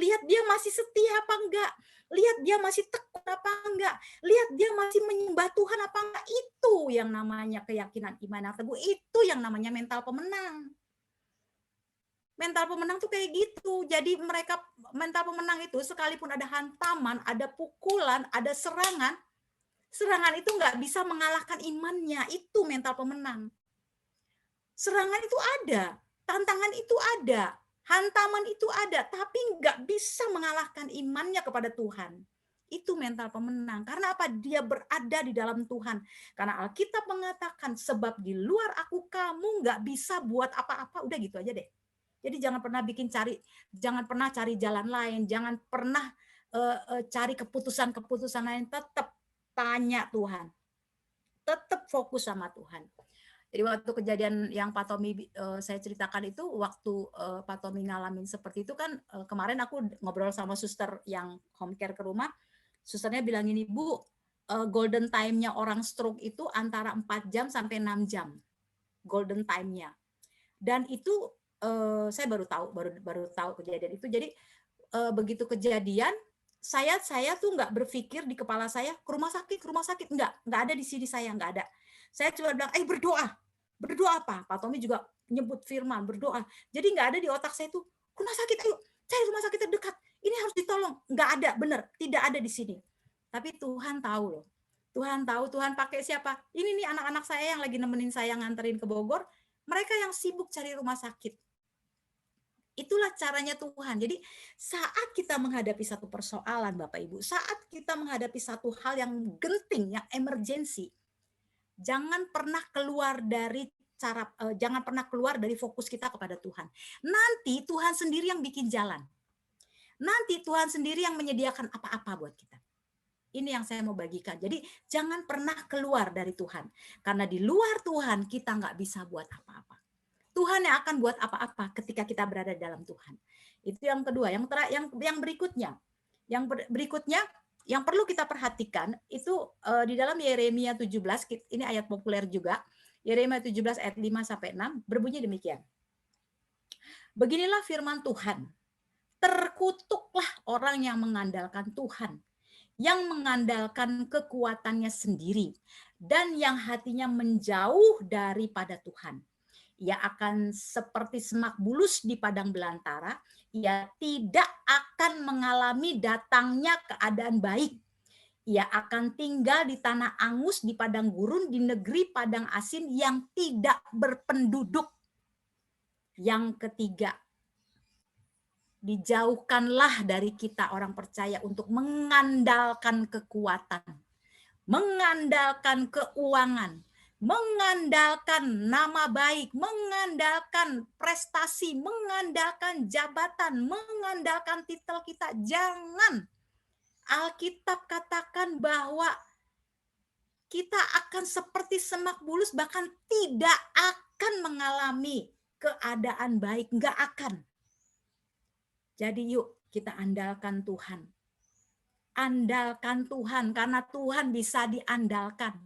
Lihat dia masih setia apa enggak. Lihat dia masih tekun apa enggak. Lihat dia masih menyembah Tuhan apa enggak. Itu yang namanya keyakinan iman yang teguh. Itu yang namanya mental pemenang. Mental pemenang tuh kayak gitu. Jadi mereka mental pemenang itu sekalipun ada hantaman, ada pukulan, ada serangan itu nggak bisa mengalahkan imannya. Itu mental pemenang. Serangan itu ada, tantangan itu ada, hantaman itu ada, tapi nggak bisa mengalahkan imannya kepada Tuhan. Itu mental pemenang. Karena apa? Dia berada di dalam Tuhan. Karena Alkitab mengatakan, sebab di luar aku kamu nggak bisa buat apa-apa. Udah gitu aja deh. Jadi jangan pernah cari jalan lain, jangan pernah cari keputusan-keputusan lain. Tetap tanya Tuhan, tetap fokus sama Tuhan. Jadi waktu kejadian yang Pak Tommy saya ceritakan itu, waktu Pak Tommy ngalamin seperti itu kan, kemarin aku ngobrol sama suster yang home care ke rumah, susternya bilang ini, Bu, golden time-nya orang stroke itu antara 4 jam sampai 6 jam, golden time-nya. Dan itu saya baru tahu kejadian itu. Jadi begitu kejadian, saya tuh nggak berpikir di kepala saya ke rumah sakit, nggak ada di sini, saya nggak ada. Saya cuma bilang, berdoa apa? Pak Tommy juga nyebut firman, berdoa. Jadi nggak ada di otak saya tuh, rumah sakit, ayo cari rumah sakit terdekat, ini harus ditolong. Nggak ada, benar, tidak ada di sini. Tapi Tuhan tahu loh, Tuhan tahu, Tuhan pakai siapa? Ini nih anak-anak saya yang lagi nemenin saya nganterin ke Bogor, mereka yang sibuk cari rumah sakit. Itulah caranya Tuhan. Jadi saat kita menghadapi satu persoalan Bapak Ibu, saat kita menghadapi satu hal yang genting, yang emergensi, jangan pernah keluar dari jangan pernah keluar dari fokus kita kepada Tuhan. Nanti Tuhan sendiri yang bikin jalan. Nanti Tuhan sendiri yang menyediakan apa-apa buat kita. Ini yang saya mau bagikan. Jadi jangan pernah keluar dari Tuhan. Karena di luar Tuhan kita nggak bisa buat apa-apa. Tuhan yang akan buat apa-apa ketika kita berada dalam Tuhan. Itu yang kedua. Yang berikutnya. Yang berikutnya yang perlu kita perhatikan itu di dalam Yeremia 17, ini ayat populer juga. Yeremia 17 ayat 5 sampai 6 berbunyi demikian. Beginilah firman Tuhan. Terkutuklah orang yang mengandalkan Tuhan, yang mengandalkan kekuatannya sendiri, dan yang hatinya menjauh daripada Tuhan. Ia akan seperti semak bulus di padang belantara, ia tidak akan mengalami datangnya keadaan baik. Ia akan tinggal di tanah angus, di padang gurun, di negeri padang asin yang tidak berpenduduk. Yang ketiga, dijauhkanlah dari kita orang percaya untuk mengandalkan kekuatan, mengandalkan keuangan, mengandalkan nama baik, mengandalkan prestasi, mengandalkan jabatan, mengandalkan titel kita. Jangan. Alkitab katakan bahwa kita akan seperti semak bulus, bahkan tidak akan mengalami keadaan baik, enggak akan. Jadi yuk kita andalkan Tuhan. Andalkan Tuhan karena Tuhan bisa diandalkan.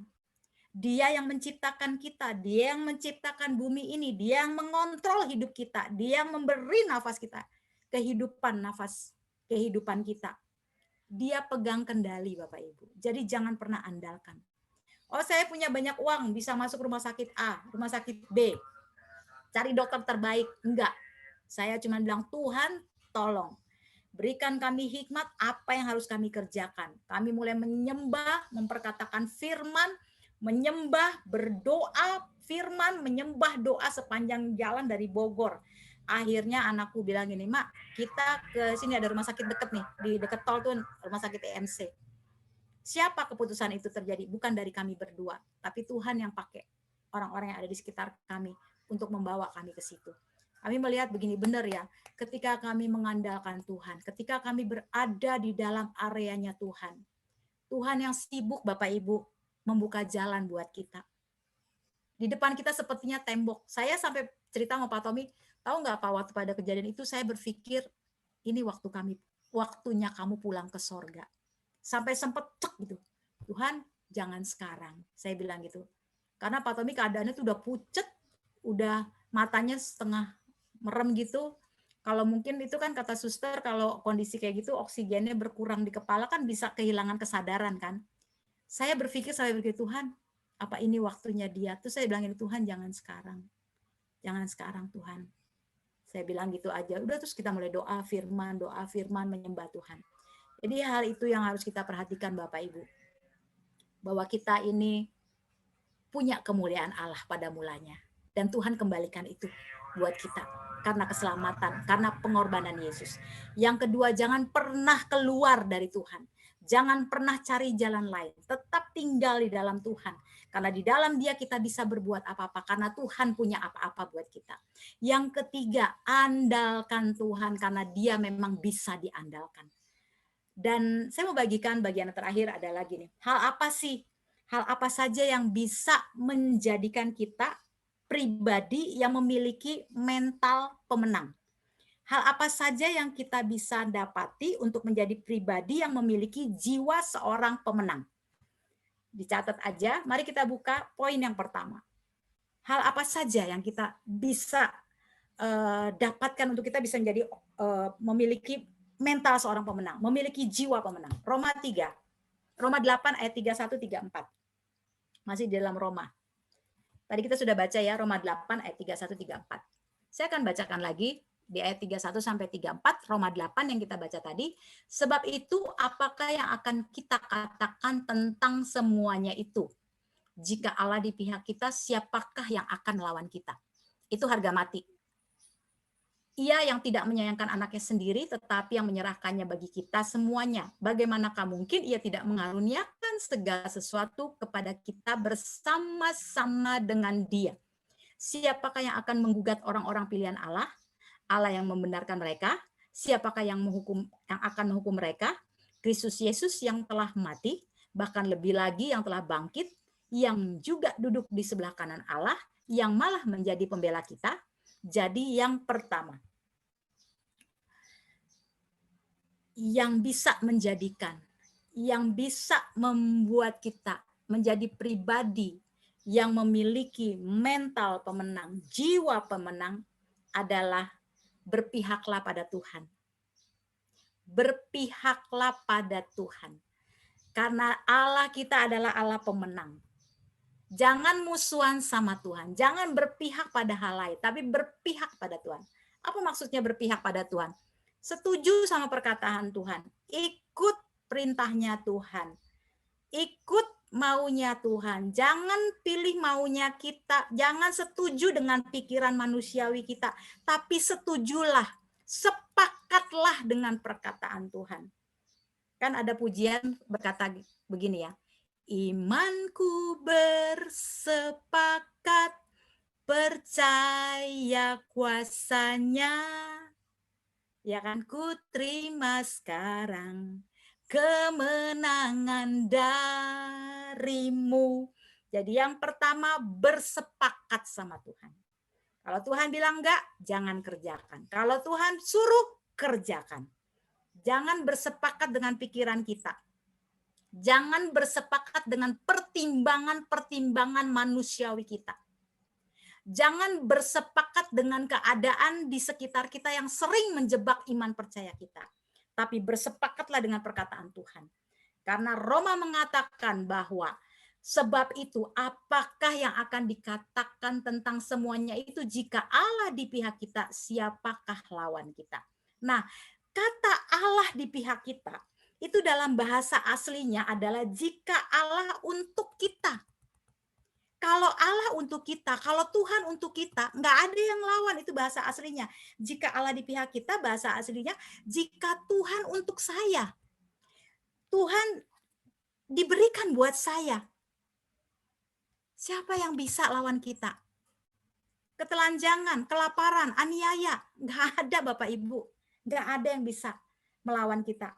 Dia yang menciptakan kita, dia yang menciptakan bumi ini, dia yang mengontrol hidup kita, dia yang memberi nafas kita, nafas kehidupan kita. Dia pegang kendali Bapak Ibu. Jadi jangan pernah andalkan. Oh saya punya banyak uang, bisa masuk rumah sakit A, rumah sakit B. Cari dokter terbaik. Enggak. Saya cuma bilang Tuhan tolong. Berikan kami hikmat apa yang harus kami kerjakan. Kami mulai menyembah, memperkatakan firman, menyembah, berdoa, firman, menyembah doa sepanjang jalan dari Bogor. Akhirnya anakku bilang gini, Mak, kita ke sini ada rumah sakit deket nih, di deket tol tuh rumah sakit EMC. Siapa keputusan itu terjadi? Bukan dari kami berdua, tapi Tuhan yang pakai orang-orang yang ada di sekitar kami untuk membawa kami ke situ. Kami melihat begini, benar ya, ketika kami mengandalkan Tuhan, ketika kami berada di dalam areanya Tuhan, Tuhan yang sibuk Bapak Ibu membuka jalan buat kita. Di depan kita sepertinya tembok. Saya sampai cerita sama Pak Tommy, tahu nggak Pak, waktu pada kejadian itu saya berpikir ini waktunya kamu pulang ke sorga. Sampai sempat cek gitu, Tuhan jangan sekarang, saya bilang gitu. Karena Pak Tommy keadaannya tuh udah pucet, udah matanya setengah merem gitu. Kalau mungkin itu kan kata suster, kalau kondisi kayak gitu oksigennya berkurang di kepala kan bisa kehilangan kesadaran kan. Saya berpikir Tuhan, apa ini waktunya dia? Terus saya bilangin Tuhan jangan sekarang. Jangan sekarang Tuhan. Saya bilang gitu aja. Udah terus kita mulai doa firman, menyembah Tuhan. Jadi hal itu yang harus kita perhatikan Bapak Ibu. Bahwa kita ini punya kemuliaan Allah pada mulanya. Dan Tuhan kembalikan itu buat kita. Karena keselamatan, karena pengorbanan Yesus. Yang kedua, jangan pernah keluar dari Tuhan. Jangan pernah cari jalan lain. Tetap tinggal di dalam Tuhan. Karena di dalam Dia kita bisa berbuat apa-apa. Karena Tuhan punya apa-apa buat kita. Yang ketiga, andalkan Tuhan karena Dia memang bisa diandalkan. Dan saya mau bagikan bagian terakhir adalah gini. Hal apa saja yang bisa menjadikan kita pribadi yang memiliki mental pemenang? Hal apa saja yang kita bisa dapati untuk menjadi pribadi yang memiliki jiwa seorang pemenang? Dicatat aja, mari kita buka poin yang pertama. Hal apa saja yang kita bisa dapatkan untuk kita bisa menjadi memiliki mental seorang pemenang, memiliki jiwa pemenang. Roma 8 ayat 31-34. Masih di dalam Roma. Tadi kita sudah baca ya, Roma 8 ayat 31-34. Saya akan bacakan lagi di ayat 31 sampai 34, Roma 8 yang kita baca tadi. Sebab itu apakah yang akan kita katakan tentang semuanya itu? Jika Allah di pihak kita, siapakah yang akan melawan kita? Itu harga mati. Ia yang tidak menyayangkan anaknya sendiri, tetapi yang menyerahkannya bagi kita semuanya. Bagaimanakah mungkin ia tidak mengaruniakan segala sesuatu kepada kita bersama-sama dengan Dia? Siapakah yang akan menggugat orang-orang pilihan Allah? Allah yang membenarkan mereka. Siapakah yang akan menghukum mereka? Kristus Yesus yang telah mati, bahkan lebih lagi yang telah bangkit, yang juga duduk di sebelah kanan Allah, yang malah menjadi pembela kita. Jadi yang pertama, yang bisa menjadikan, yang bisa membuat kita menjadi pribadi yang memiliki mental pemenang, jiwa pemenang adalah berpihaklah pada Tuhan. Berpihaklah pada Tuhan. Karena Allah kita adalah Allah pemenang. Jangan musuhan sama Tuhan. Jangan berpihak pada hal lain, tapi berpihak pada Tuhan. Apa maksudnya berpihak pada Tuhan? Setuju sama perkataan Tuhan. Ikut perintahnya Tuhan. Ikut maunya Tuhan. Jangan pilih maunya kita. Jangan setuju dengan pikiran manusiawi kita. Tapi setujulah. Sepakatlah dengan perkataan Tuhan. Kan ada pujian berkata begini ya. Imanku bersepakat, percaya kuasanya. Ya kan, ku terima sekarang kemenangan darimu. Jadi yang pertama bersepakat sama Tuhan. Kalau Tuhan bilang enggak, jangan kerjakan. Kalau Tuhan suruh, kerjakan. Jangan bersepakat dengan pikiran kita. Jangan bersepakat dengan pertimbangan-pertimbangan manusiawi kita. Jangan bersepakat dengan keadaan di sekitar kita yang sering menjebak iman percaya kita. Tapi bersepakatlah dengan perkataan Tuhan. Karena Roma mengatakan bahwa sebab itu apakah yang akan dikatakan tentang semuanya itu jika Allah di pihak kita, siapakah lawan kita? Nah, kata Allah di pihak kita itu dalam bahasa aslinya adalah jika Allah untuk kita. Kalau Allah untuk kita, kalau Tuhan untuk kita, nggak ada yang lawan, itu bahasa aslinya. Jika Allah di pihak kita, bahasa aslinya, jika Tuhan untuk saya. Tuhan diberikan buat saya. Siapa yang bisa lawan kita? Ketelanjangan, kelaparan, aniaya, nggak ada Bapak Ibu. Nggak ada yang bisa melawan kita.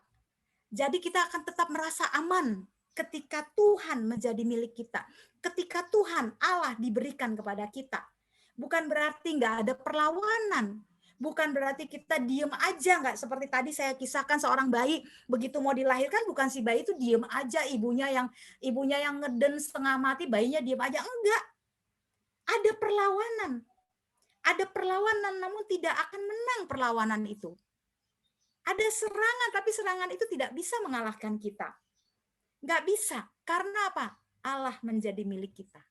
Jadi kita akan tetap merasa aman ketika Tuhan menjadi milik kita. Ketika Tuhan Allah diberikan kepada kita. Bukan berarti nggak ada perlawanan. Bukan berarti kita diem aja, nggak seperti tadi saya kisahkan seorang bayi begitu mau dilahirkan, bukan si bayi itu diem aja, ibunya yang ngeden setengah mati, bayinya diem aja, enggak. Ada perlawanan. Ada perlawanan, namun tidak akan menang perlawanan itu. Ada serangan, tapi serangan itu tidak bisa mengalahkan kita. Nggak bisa. Karena apa? Allah menjadi milik kita.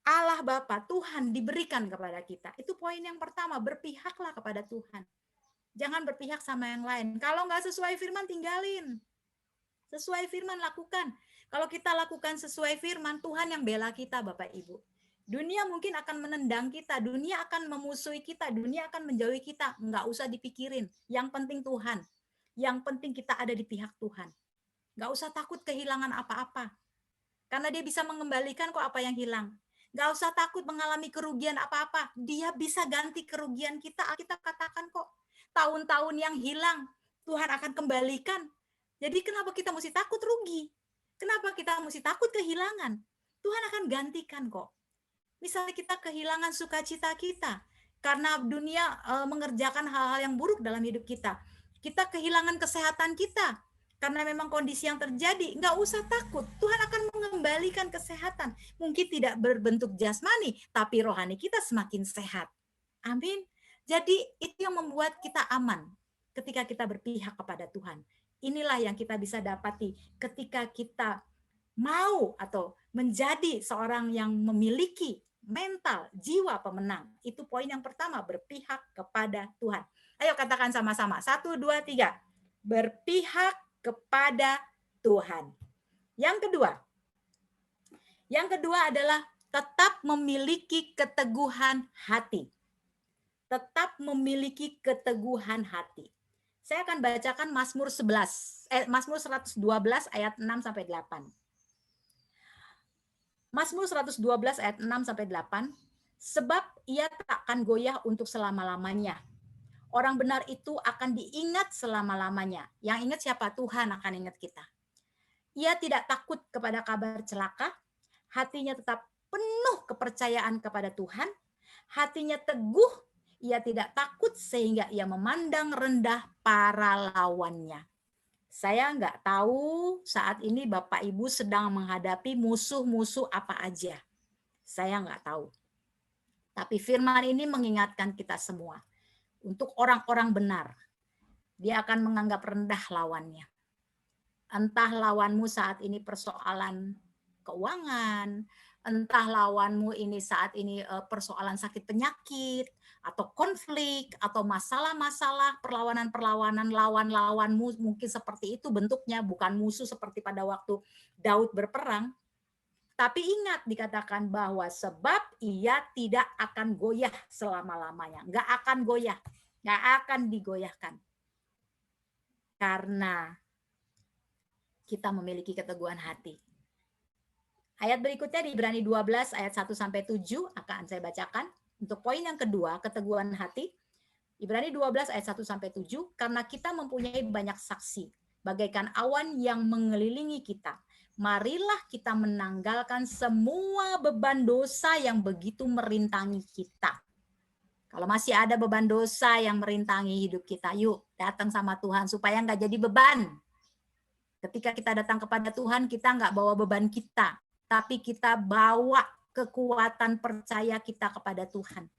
Allah Bapa, Tuhan diberikan kepada kita. Itu poin yang pertama, berpihaklah kepada Tuhan. Jangan berpihak sama yang lain. Kalau nggak sesuai firman, tinggalin. Sesuai firman, lakukan. Kalau kita lakukan sesuai firman, Tuhan yang bela kita, Bapak Ibu. Dunia mungkin akan menendang kita, dunia akan memusuhi kita, dunia akan menjauhi kita. Nggak usah dipikirin. Yang penting Tuhan. Yang penting kita ada di pihak Tuhan. Nggak usah takut kehilangan apa-apa. Karena dia bisa mengembalikan kok apa yang hilang. Nggak usah takut mengalami kerugian apa-apa. Dia bisa ganti kerugian kita. Kita katakan kok. Tahun-tahun yang hilang, Tuhan akan kembalikan. Jadi kenapa kita mesti takut rugi? Kenapa kita mesti takut kehilangan? Tuhan akan gantikan kok. Misalnya kita kehilangan sukacita kita. Karena dunia mengerjakan hal-hal yang buruk dalam hidup kita. Kita kehilangan kesehatan kita. Karena memang kondisi yang terjadi, nggak usah takut. Tuhan akan mengembalikan kesehatan. Mungkin tidak berbentuk jasmani, tapi rohani kita semakin sehat. Amin. Jadi itu yang membuat kita aman ketika kita berpihak kepada Tuhan. Inilah yang kita bisa dapati ketika kita mau atau menjadi seorang yang memiliki mental, jiwa pemenang. Itu poin yang pertama, berpihak kepada Tuhan. Ayo katakan sama-sama. 1, 2, 3. Berpihak kepada Tuhan. Yang kedua adalah tetap memiliki keteguhan hati. Tetap memiliki keteguhan hati. Saya akan bacakan Mazmur 112 ayat 6 sampai 8. Mazmur 112 ayat 6 sampai 8. Sebab ia tak akan goyah untuk selama-lamanya. Orang benar itu akan diingat selama-lamanya. Yang ingat siapa? Tuhan akan ingat kita. Ia tidak takut kepada kabar celaka. Hatinya tetap penuh kepercayaan kepada Tuhan. Hatinya teguh. Ia tidak takut sehingga ia memandang rendah para lawannya. Saya nggak tahu saat ini Bapak Ibu sedang menghadapi musuh-musuh apa aja. Saya nggak tahu. Tapi firman ini mengingatkan kita semua. Untuk orang-orang benar, dia akan menganggap rendah lawannya. Entah lawanmu saat ini persoalan keuangan, entah lawanmu ini saat ini persoalan sakit penyakit, atau konflik, atau masalah-masalah, perlawanan-perlawanan, lawan-lawanmu mungkin seperti itu bentuknya, bukan musuh seperti pada waktu Daud berperang. Tapi ingat dikatakan bahwa sebab ia tidak akan goyah selama-lamanya. Nggak akan goyah. Nggak akan digoyahkan. Karena kita memiliki keteguhan hati. Ayat berikutnya di Ibrani 12 ayat 1-7 akan saya bacakan. Untuk poin yang kedua, keteguhan hati. Ibrani 12 ayat 1-7. Karena kita mempunyai banyak saksi. Bagaikan awan yang mengelilingi kita. Marilah kita menanggalkan semua beban dosa yang begitu merintangi kita. Kalau masih ada beban dosa yang merintangi hidup kita, yuk datang sama Tuhan supaya nggak jadi beban. Ketika kita datang kepada Tuhan, kita nggak bawa beban kita, tapi kita bawa kekuatan percaya kita kepada Tuhan.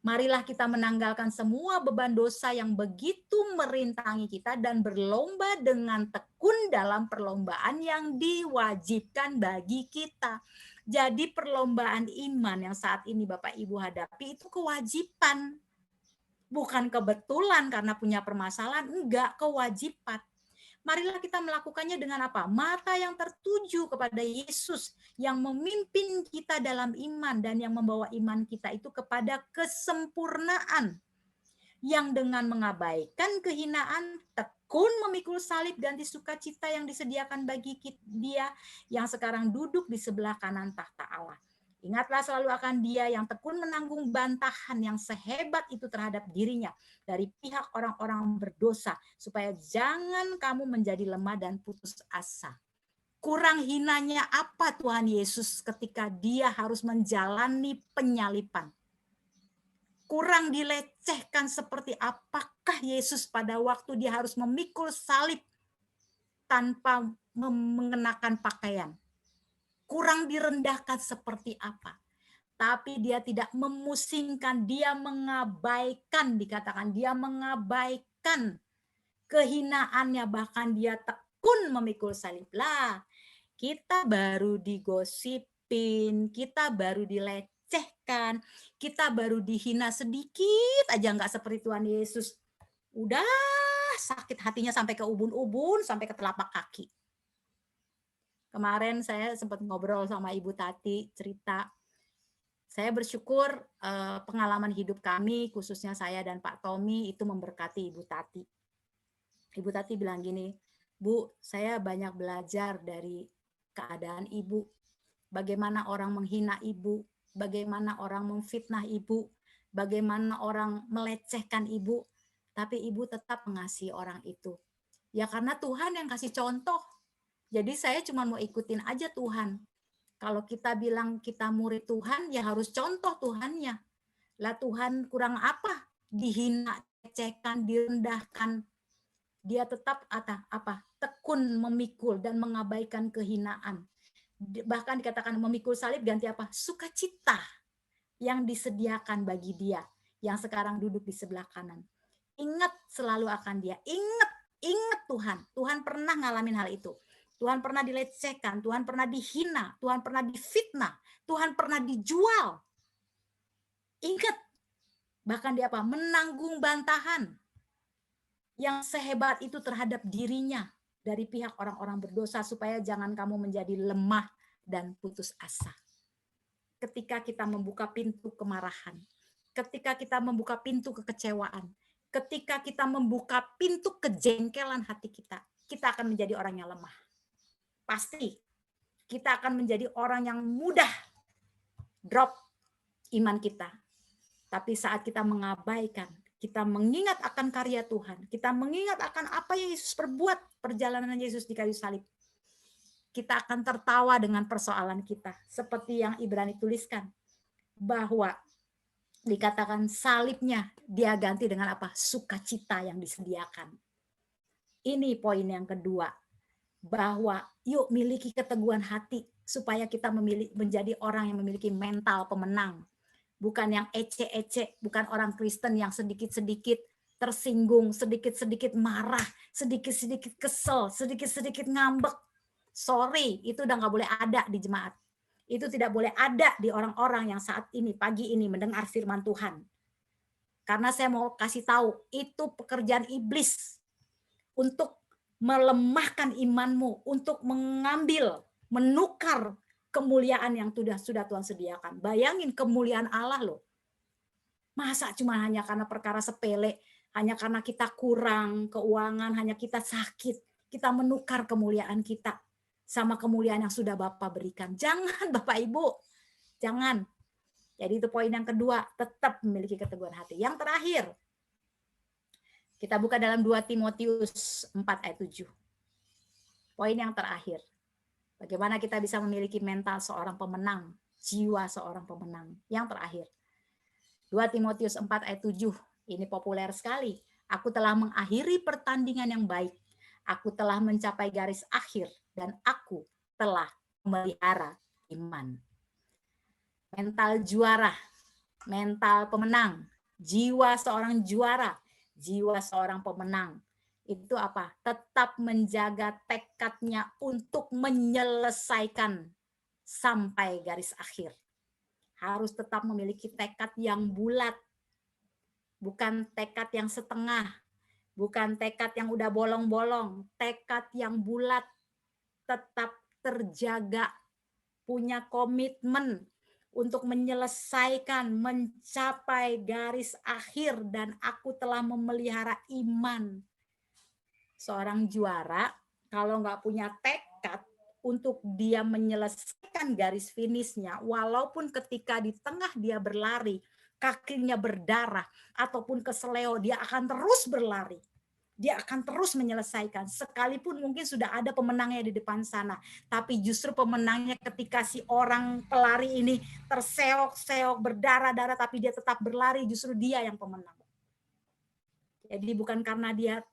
Marilah kita menanggalkan semua beban dosa yang begitu merintangi kita dan berlomba dengan tekun dalam perlombaan yang diwajibkan bagi kita. Jadi perlombaan iman yang saat ini Bapak Ibu hadapi itu kewajiban. Bukan kebetulan karena punya permasalahan, enggak, kewajiban. Marilah kita melakukannya dengan apa? Mata yang tertuju kepada Yesus yang memimpin kita dalam iman dan yang membawa iman kita itu kepada kesempurnaan. Yang dengan mengabaikan kehinaan, tekun memikul salib ganti sukacita yang disediakan bagi dia yang sekarang duduk di sebelah kanan tahta Allah. Ingatlah selalu akan dia yang tekun menanggung bantahan yang sehebat itu terhadap dirinya dari pihak orang-orang berdosa, supaya jangan kamu menjadi lemah dan putus asa. Kurang hinanya apa Tuhan Yesus ketika dia harus menjalani penyalipan? Kurang dilecehkan seperti apakah Yesus pada waktu dia harus memikul salib tanpa mengenakan pakaian? Kurang direndahkan seperti apa? Tapi dia tidak memusingkan, dia mengabaikan, dikatakan dia mengabaikan kehinaannya, bahkan dia tekun memikul salib. Lah, kita baru digosipin, kita baru dilecehkan, kita baru dihina sedikit aja nggak seperti Tuhan Yesus. Udah sakit hatinya sampai ke ubun-ubun, sampai ke telapak kaki. Kemarin saya sempat ngobrol sama Ibu Tati, cerita. Saya bersyukur pengalaman hidup kami, khususnya saya dan Pak Tommy, itu memberkati Ibu Tati. Ibu Tati bilang gini, Bu, saya banyak belajar dari keadaan Ibu. Bagaimana orang menghina Ibu, bagaimana orang memfitnah Ibu, bagaimana orang melecehkan Ibu, tapi Ibu tetap mengasihi orang itu. Ya karena Tuhan yang kasih contoh. Jadi saya cuma mau ikutin aja Tuhan. Kalau kita bilang kita murid Tuhan, ya harus contoh Tuhannya. Lah Tuhan kurang apa? Dihina, dilecehkan, direndahkan. Dia tetap tekun memikul dan mengabaikan kehinaan. Bahkan dikatakan memikul salib ganti apa? Sukacita yang disediakan bagi dia yang sekarang duduk di sebelah kanan. Ingat selalu akan dia. Ingat Tuhan. Tuhan pernah ngalamin hal itu. Tuhan pernah dilecehkan, Tuhan pernah dihina, Tuhan pernah difitnah, Tuhan pernah dijual. Ingat, bahkan dia apa? Menanggung bantahan yang sehebat itu terhadap dirinya dari pihak orang-orang berdosa supaya jangan kamu menjadi lemah dan putus asa. Ketika kita membuka pintu kemarahan, ketika kita membuka pintu kekecewaan, ketika kita membuka pintu kejengkelan hati kita akan menjadi orang yang lemah. Pasti kita akan menjadi orang yang mudah drop iman kita. Tapi saat kita mengabaikan, kita mengingat akan karya Tuhan, kita mengingat akan apa yang Yesus perbuat, perjalanan Yesus di kayu salib, kita akan tertawa dengan persoalan kita. Seperti yang Ibrani tuliskan, bahwa dikatakan salibnya dia ganti dengan apa? Sukacita yang disediakan. Ini poin yang kedua, bahwa yuk miliki keteguhan hati supaya kita menjadi orang yang memiliki mental pemenang. Bukan yang ece-ece, bukan orang Kristen yang sedikit-sedikit tersinggung, sedikit-sedikit marah, sedikit-sedikit kesel, sedikit-sedikit ngambek. Sorry, itu udah nggak boleh ada di jemaat. Itu tidak boleh ada di orang-orang yang saat ini, pagi ini mendengar firman Tuhan. Karena saya mau kasih tahu, itu pekerjaan iblis untuk melemahkan imanmu, untuk mengambil, menukar kemuliaan yang sudah Tuhan sediakan. Bayangin kemuliaan Allah loh. Masa cuma hanya karena perkara sepele, hanya karena kita kurang keuangan, hanya kita sakit, kita menukar kemuliaan kita sama kemuliaan yang sudah Bapak berikan. Jangan Bapak Ibu, jangan. Jadi itu poin yang kedua, tetap memiliki keteguhan hati. Yang terakhir, kita buka dalam 2 Timotius 4 ayat 7. Poin yang terakhir. Bagaimana kita bisa memiliki mental seorang pemenang, jiwa seorang pemenang. Yang terakhir, 2 Timotius 4 ayat 7, ini populer sekali. Aku telah mengakhiri pertandingan yang baik. Aku telah mencapai garis akhir dan aku telah memelihara iman. Mental juara, mental pemenang, jiwa seorang juara, jiwa seorang pemenang. Itu apa? Tetap menjaga tekadnya untuk menyelesaikan sampai garis akhir. Harus tetap memiliki tekad yang bulat. Bukan tekad yang setengah. Bukan tekad yang udah bolong-bolong. Tekad yang bulat. Tetap terjaga. Punya komitmen untuk menyelesaikan, mencapai garis akhir. Dan aku telah memelihara iman. Seorang juara kalau nggak punya tekad untuk dia menyelesaikan garis finishnya, walaupun ketika di tengah dia berlari, kakinya berdarah, ataupun keseleo, dia akan terus berlari. Dia akan terus menyelesaikan. Sekalipun mungkin sudah ada pemenangnya di depan sana. Tapi justru pemenangnya ketika si orang pelari ini terseok-seok, berdarah-darah, tapi dia tetap berlari, justru dia yang pemenang. Jadi bukan karena dia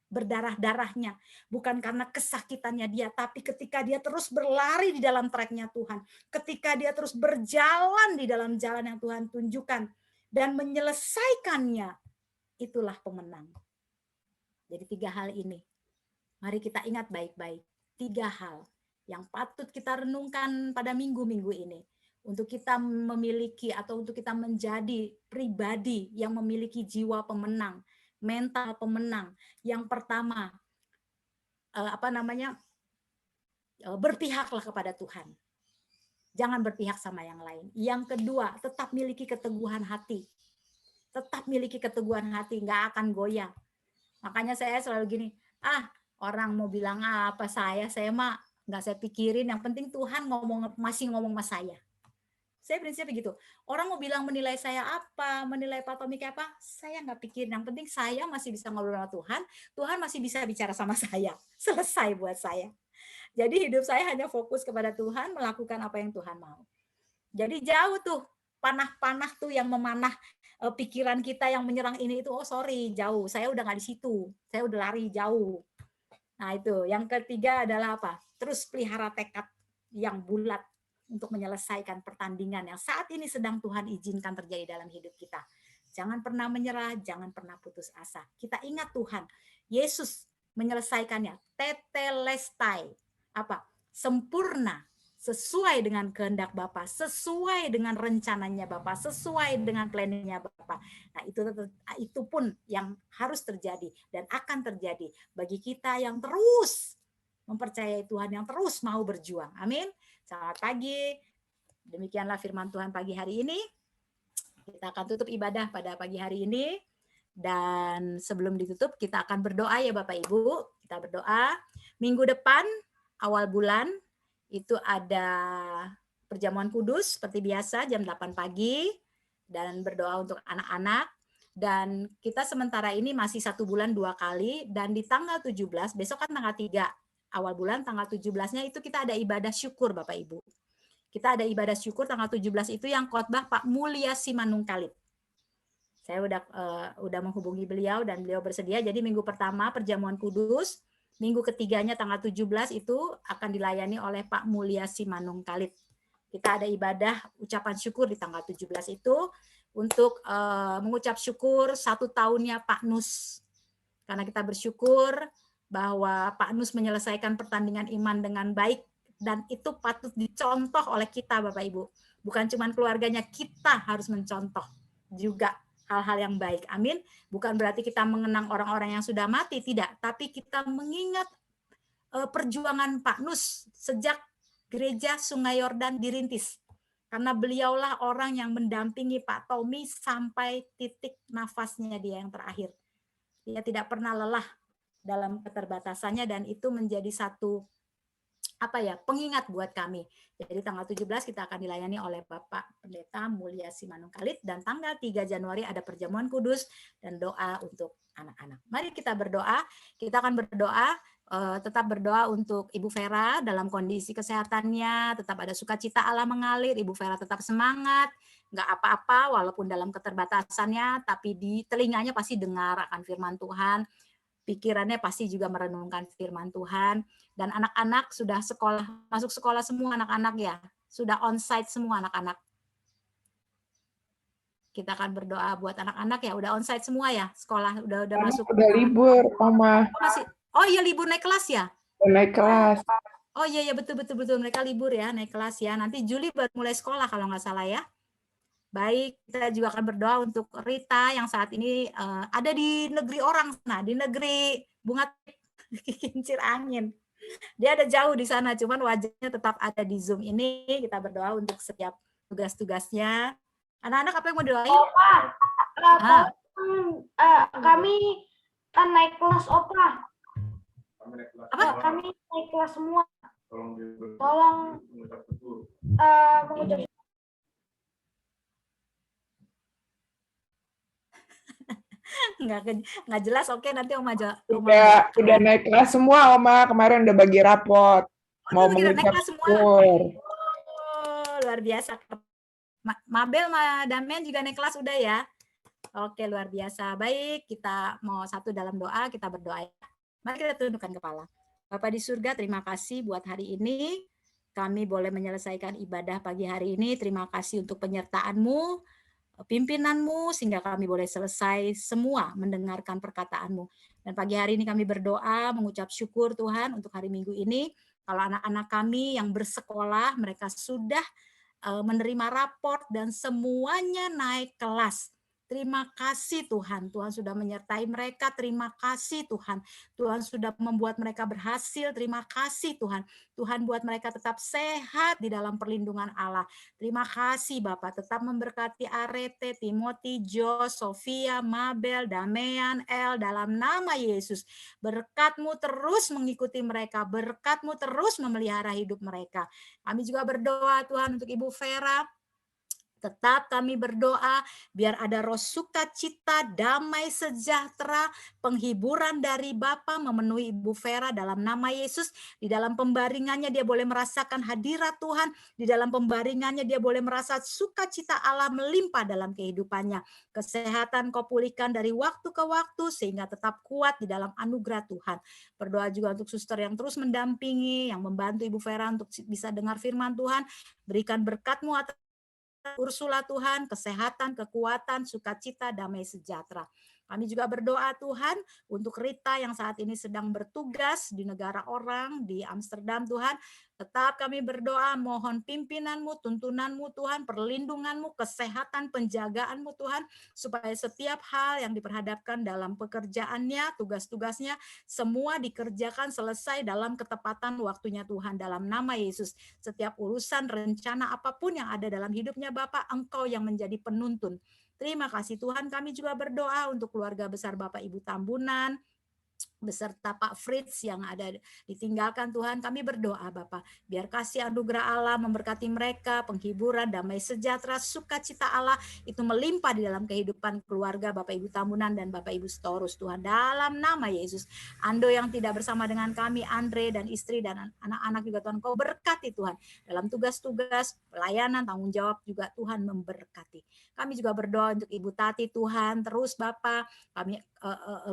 berdarah-darahnya, bukan karena kesakitannya dia, tapi ketika dia terus berlari di dalam tracknya Tuhan, ketika dia terus berjalan di dalam jalan yang Tuhan tunjukkan dan menyelesaikannya, itulah pemenang. Jadi 3 hal ini, mari kita ingat baik-baik, 3 hal yang patut kita renungkan pada minggu-minggu ini, untuk kita memiliki atau untuk kita menjadi pribadi yang memiliki jiwa pemenang, mental pemenang. Yang pertama, berpihaklah kepada Tuhan. Jangan berpihak sama yang lain. Yang kedua, tetap miliki keteguhan hati. Tetap miliki keteguhan hati, nggak akan goyah. Makanya saya selalu gini, orang mau bilang apa saya mah nggak saya pikirin. Yang penting Tuhan masih ngomong sama saya. Saya prinsipnya begitu. Orang mau bilang menilai saya apa, menilai Pak Tommy apa, saya nggak pikir. Yang penting saya masih bisa ngobrol sama Tuhan, Tuhan masih bisa bicara sama saya. Selesai buat saya. Jadi hidup saya hanya fokus kepada Tuhan, melakukan apa yang Tuhan mau. Jadi jauh tuh, panah-panah tuh yang memanah pikiran kita yang menyerang ini itu, sorry, jauh. Saya udah nggak di situ, saya udah lari jauh. Nah itu, yang ketiga adalah apa? Terus pelihara tekad yang bulat untuk menyelesaikan pertandingan yang saat ini sedang Tuhan izinkan terjadi dalam hidup kita. Jangan pernah menyerah, jangan pernah putus asa. Kita ingat Tuhan, Yesus menyelesaikannya, tetelestai. sempurna, sesuai dengan kehendak Bapa, sesuai dengan rencananya Bapa, sesuai dengan planningnya Bapa. Nah, itu pun yang harus terjadi dan akan terjadi bagi kita yang terus mempercayai Tuhan, yang terus mau berjuang. Amin. Selamat pagi. Demikianlah firman Tuhan pagi hari ini. Kita akan tutup ibadah pada pagi hari ini. Dan sebelum ditutup, kita akan berdoa ya Bapak Ibu. Kita berdoa. Minggu depan, awal bulan, itu ada perjamuan kudus seperti biasa jam 8 pagi. Dan berdoa untuk anak-anak. Dan kita sementara ini masih 1 bulan 2 kali. Dan di tanggal 17, besok kan tanggal 3, awal bulan tanggal 17-nya itu kita ada ibadah syukur Bapak Ibu. Kita ada ibadah syukur tanggal 17 itu yang khotbah Pak Mulya Simanungkalit. Saya udah menghubungi beliau dan beliau bersedia. Jadi minggu pertama perjamuan kudus, minggu ketiganya tanggal 17 itu akan dilayani oleh Pak Mulya Simanungkalit. Kita ada ibadah ucapan syukur di tanggal 17 itu untuk mengucap syukur 1 tahunnya Pak Nus. Karena kita bersyukur bahwa Pak Nus menyelesaikan pertandingan iman dengan baik dan itu patut dicontoh oleh kita Bapak Ibu. Bukan cuma keluarganya, kita harus mencontoh juga hal-hal yang baik. Amin. Bukan berarti kita mengenang orang-orang yang sudah mati, tidak. Tapi kita mengingat perjuangan Pak Nus sejak gereja Sungai Yordan dirintis. Karena beliaulah orang yang mendampingi Pak Tommy sampai titik nafasnya dia yang terakhir. Dia tidak pernah lelah dalam keterbatasannya dan itu menjadi satu pengingat buat kami. Jadi tanggal 17 kita akan dilayani oleh Bapak Pendeta Mulya Simanungkalit dan tanggal 3 Januari ada perjamuan kudus dan doa untuk anak-anak. Mari kita berdoa. Kita akan berdoa, tetap berdoa untuk Ibu Vera dalam kondisi kesehatannya, tetap ada sukacita Allah mengalir, Ibu Vera tetap semangat, nggak apa-apa walaupun dalam keterbatasannya, tapi di telinganya pasti dengar akan firman Tuhan. Pikirannya pasti juga merenungkan firman Tuhan. Dan anak-anak sudah masuk sekolah semua anak-anak ya. Sudah onsite semua anak-anak. Kita akan berdoa buat anak-anak ya. Udah onsite semua ya sekolah. Udah masuk. Udah libur, Oma. Oh iya libur naik kelas ya? Naik kelas. Oh iya betul. Mereka libur ya naik kelas ya. Nanti Juli baru mulai sekolah kalau nggak salah ya. Baik, kita juga akan berdoa untuk Rita yang saat ini ada di negeri orang, di negeri bunga kincir angin. Dia ada jauh di sana, cuman wajahnya tetap ada di Zoom ini. Kita berdoa untuk setiap tugas-tugasnya. Anak-anak apa yang mau doain? Opa, kami naik kelas Opa. Apa? Kami naik kelas semua. Tolong mengucap nggak jelas. Oke, nanti Oma Udah naik kelas semua, Oma. Kemarin udah bagi rapot. Mau mengucap syukur. Oh, luar biasa. Mabel, Damian juga naik kelas udah ya. Oke, luar biasa. Baik, kita mau satu dalam doa, kita berdoa. Mari kita tundukkan kepala. Bapa di surga, terima kasih buat hari ini. Kami boleh menyelesaikan ibadah pagi hari ini. Terima kasih untuk penyertaan-Mu, pimpinanmu, sehingga kami boleh selesai semua mendengarkan perkataan-Mu. Dan pagi hari ini kami berdoa, mengucap syukur Tuhan untuk hari Minggu ini. Kalau anak-anak kami yang bersekolah, mereka sudah menerima raport dan semuanya naik kelas. Terima kasih Tuhan, Tuhan sudah menyertai mereka, terima kasih Tuhan. Tuhan sudah membuat mereka berhasil, terima kasih Tuhan. Tuhan buat mereka tetap sehat di dalam perlindungan Allah. Terima kasih Bapak, tetap memberkati Arete, Timothy, Jo, Sofia, Mabel, Damian, El, dalam nama Yesus. Berkat-Mu terus mengikuti mereka, berkat-Mu terus memelihara hidup mereka. Kami juga berdoa Tuhan untuk Ibu Vera. Tetap kami berdoa biar ada roh sukacita, damai sejahtera, penghiburan dari Bapa memenuhi Ibu Vera dalam nama Yesus. Di dalam pembaringannya dia boleh merasakan hadirat Tuhan. Di dalam pembaringannya dia boleh merasa sukacita Allah melimpah dalam kehidupannya. Kesehatan Kau pulihkan dari waktu ke waktu sehingga tetap kuat di dalam anugerah Tuhan. Berdoa juga untuk suster yang terus mendampingi, yang membantu Ibu Vera untuk bisa dengar firman Tuhan. Berikan berkat-Mu atas Ursula Tuhan, kesehatan, kekuatan, sukacita, damai sejahtera. Kami juga berdoa Tuhan untuk Rita yang saat ini sedang bertugas di negara orang, di Amsterdam Tuhan. Tetap kami berdoa mohon pimpinan-Mu, tuntunan-Mu Tuhan, perlindungan-Mu, kesehatan, penjagaan-Mu Tuhan, supaya setiap hal yang diperhadapkan dalam pekerjaannya, tugas-tugasnya, semua dikerjakan selesai dalam ketepatan waktunya Tuhan. Dalam nama Yesus, setiap urusan, rencana apapun yang ada dalam hidupnya Bapak, Engkau yang menjadi penuntun. Terima kasih Tuhan, kami juga berdoa untuk keluarga besar Bapak Ibu Tambunan, beserta Pak Fritz yang ada ditinggalkan Tuhan. Kami berdoa Bapak, biar kasih anugerah Allah memberkati mereka, penghiburan, damai sejahtera, sukacita Allah itu melimpah di dalam kehidupan keluarga Bapak Ibu Tambunan dan Bapak Ibu Storus Tuhan. Dalam nama Yesus, Ando yang tidak bersama dengan kami, Andre dan istri dan anak-anak juga Tuhan, Kau berkati Tuhan. Dalam tugas-tugas, pelayanan, tanggung jawab juga Tuhan memberkati. Kami juga berdoa untuk Ibu Tati Tuhan, terus Bapak, kami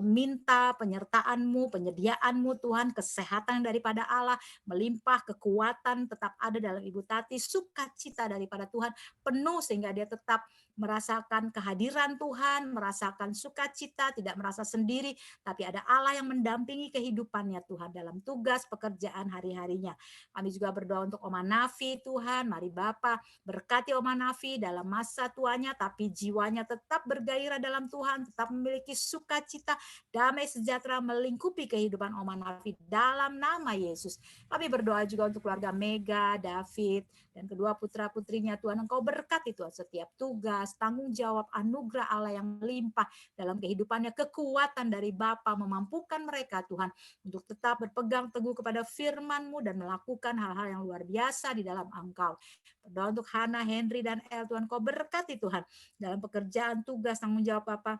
minta penyertaan-Mu, penyediaan-Mu Tuhan, kesehatan daripada Allah, melimpah, kekuatan tetap ada dalam Ibu Tati, sukacita daripada Tuhan penuh sehingga dia tetap merasakan kehadiran Tuhan, merasakan sukacita, tidak merasa sendiri, tapi ada Allah yang mendampingi kehidupannya Tuhan dalam tugas pekerjaan hari-harinya. Kami juga berdoa untuk Oma Nafi Tuhan, mari Bapa berkati Oma Nafi dalam masa tuanya, tapi jiwanya tetap bergairah dalam Tuhan, tetap memiliki sukacita, damai sejahtera melingkupi kehidupan Oma Nafi dalam nama Yesus. Kami berdoa juga untuk keluarga Mega, David, dan kedua putra-putrinya Tuhan. Engkau berkati Tuhan setiap tugas, tanggung jawab, anugerah Allah yang melimpah dalam kehidupannya, kekuatan dari Bapa memampukan mereka Tuhan untuk tetap berpegang teguh kepada firman-Mu dan melakukan hal-hal yang luar biasa di dalam Engkau. Berdoa untuk Hana, Henry, dan El Tuhan, Kau berkati Tuhan dalam pekerjaan, tugas, tanggung jawab Bapa.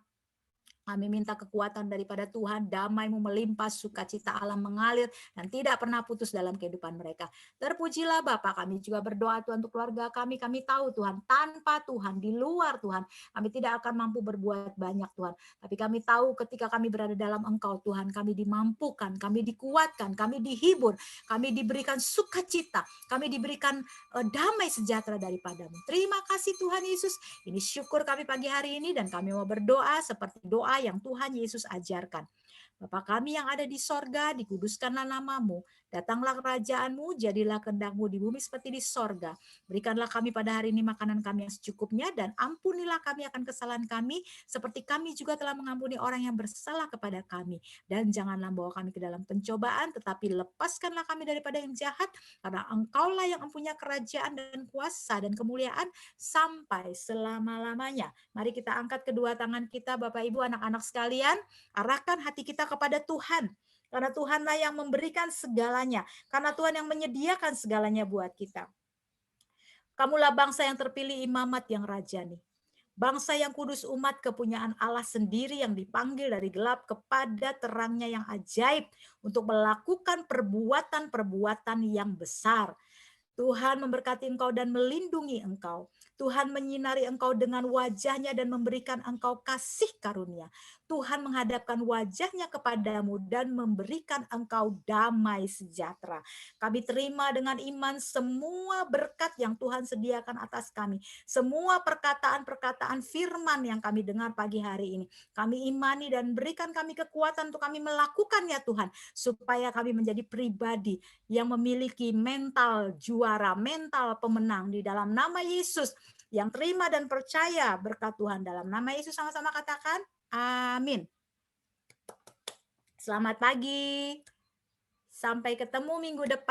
Kami minta kekuatan daripada Tuhan, damai-Mu melimpah, sukacita Allah mengalir, dan tidak pernah putus dalam kehidupan mereka. Terpujilah Bapa, kami juga berdoa Tuhan untuk keluarga kami. Kami tahu Tuhan, tanpa Tuhan, di luar Tuhan, kami tidak akan mampu berbuat banyak Tuhan. Tapi kami tahu ketika kami berada dalam Engkau Tuhan, kami dimampukan, kami dikuatkan, kami dihibur, kami diberikan sukacita, kami diberikan damai sejahtera daripada-Mu. Terima kasih Tuhan Yesus. Ini syukur kami pagi hari ini, dan kami mau berdoa seperti doa yang Tuhan Yesus ajarkan. Bapa kami yang ada di sorga, dikuduskanlah nama-Mu, datanglah kerajaan-Mu, jadilah kehendak-Mu di bumi seperti di sorga. Berikanlah kami pada hari ini makanan kami yang secukupnya, dan ampunilah kami akan kesalahan kami, seperti kami juga telah mengampuni orang yang bersalah kepada kami. Dan janganlah bawa kami ke dalam pencobaan, tetapi lepaskanlah kami daripada yang jahat, karena Engkaulah yang mempunyai kerajaan dan kuasa dan kemuliaan sampai selama-lamanya. Mari kita angkat kedua tangan kita, Bapak Ibu, anak-anak sekalian, arahkan hati kita kepada Tuhan. Karena Tuhanlah yang memberikan segalanya. Karena Tuhan yang menyediakan segalanya buat kita. Kamulah bangsa yang terpilih, imamat yang rajani. Bangsa yang kudus, umat kepunyaan Allah sendiri yang dipanggil dari gelap kepada terangnya yang ajaib untuk melakukan perbuatan-perbuatan yang besar. Tuhan memberkati engkau dan melindungi engkau. Tuhan menyinari engkau dengan wajahnya dan memberikan engkau kasih karunia. Tuhan menghadapkan wajahnya kepadamu dan memberikan engkau damai sejahtera. Kami terima dengan iman semua berkat yang Tuhan sediakan atas kami. Semua perkataan-perkataan firman yang kami dengar pagi hari ini. Kami imani dan berikan kami kekuatan untuk kami melakukannya Tuhan. Supaya kami menjadi pribadi yang memiliki mental juara, mental pemenang di dalam nama Yesus. Yang terima dan percaya berkat Tuhan dalam nama Yesus, sama-sama katakan amin. Selamat pagi. Sampai ketemu minggu depan.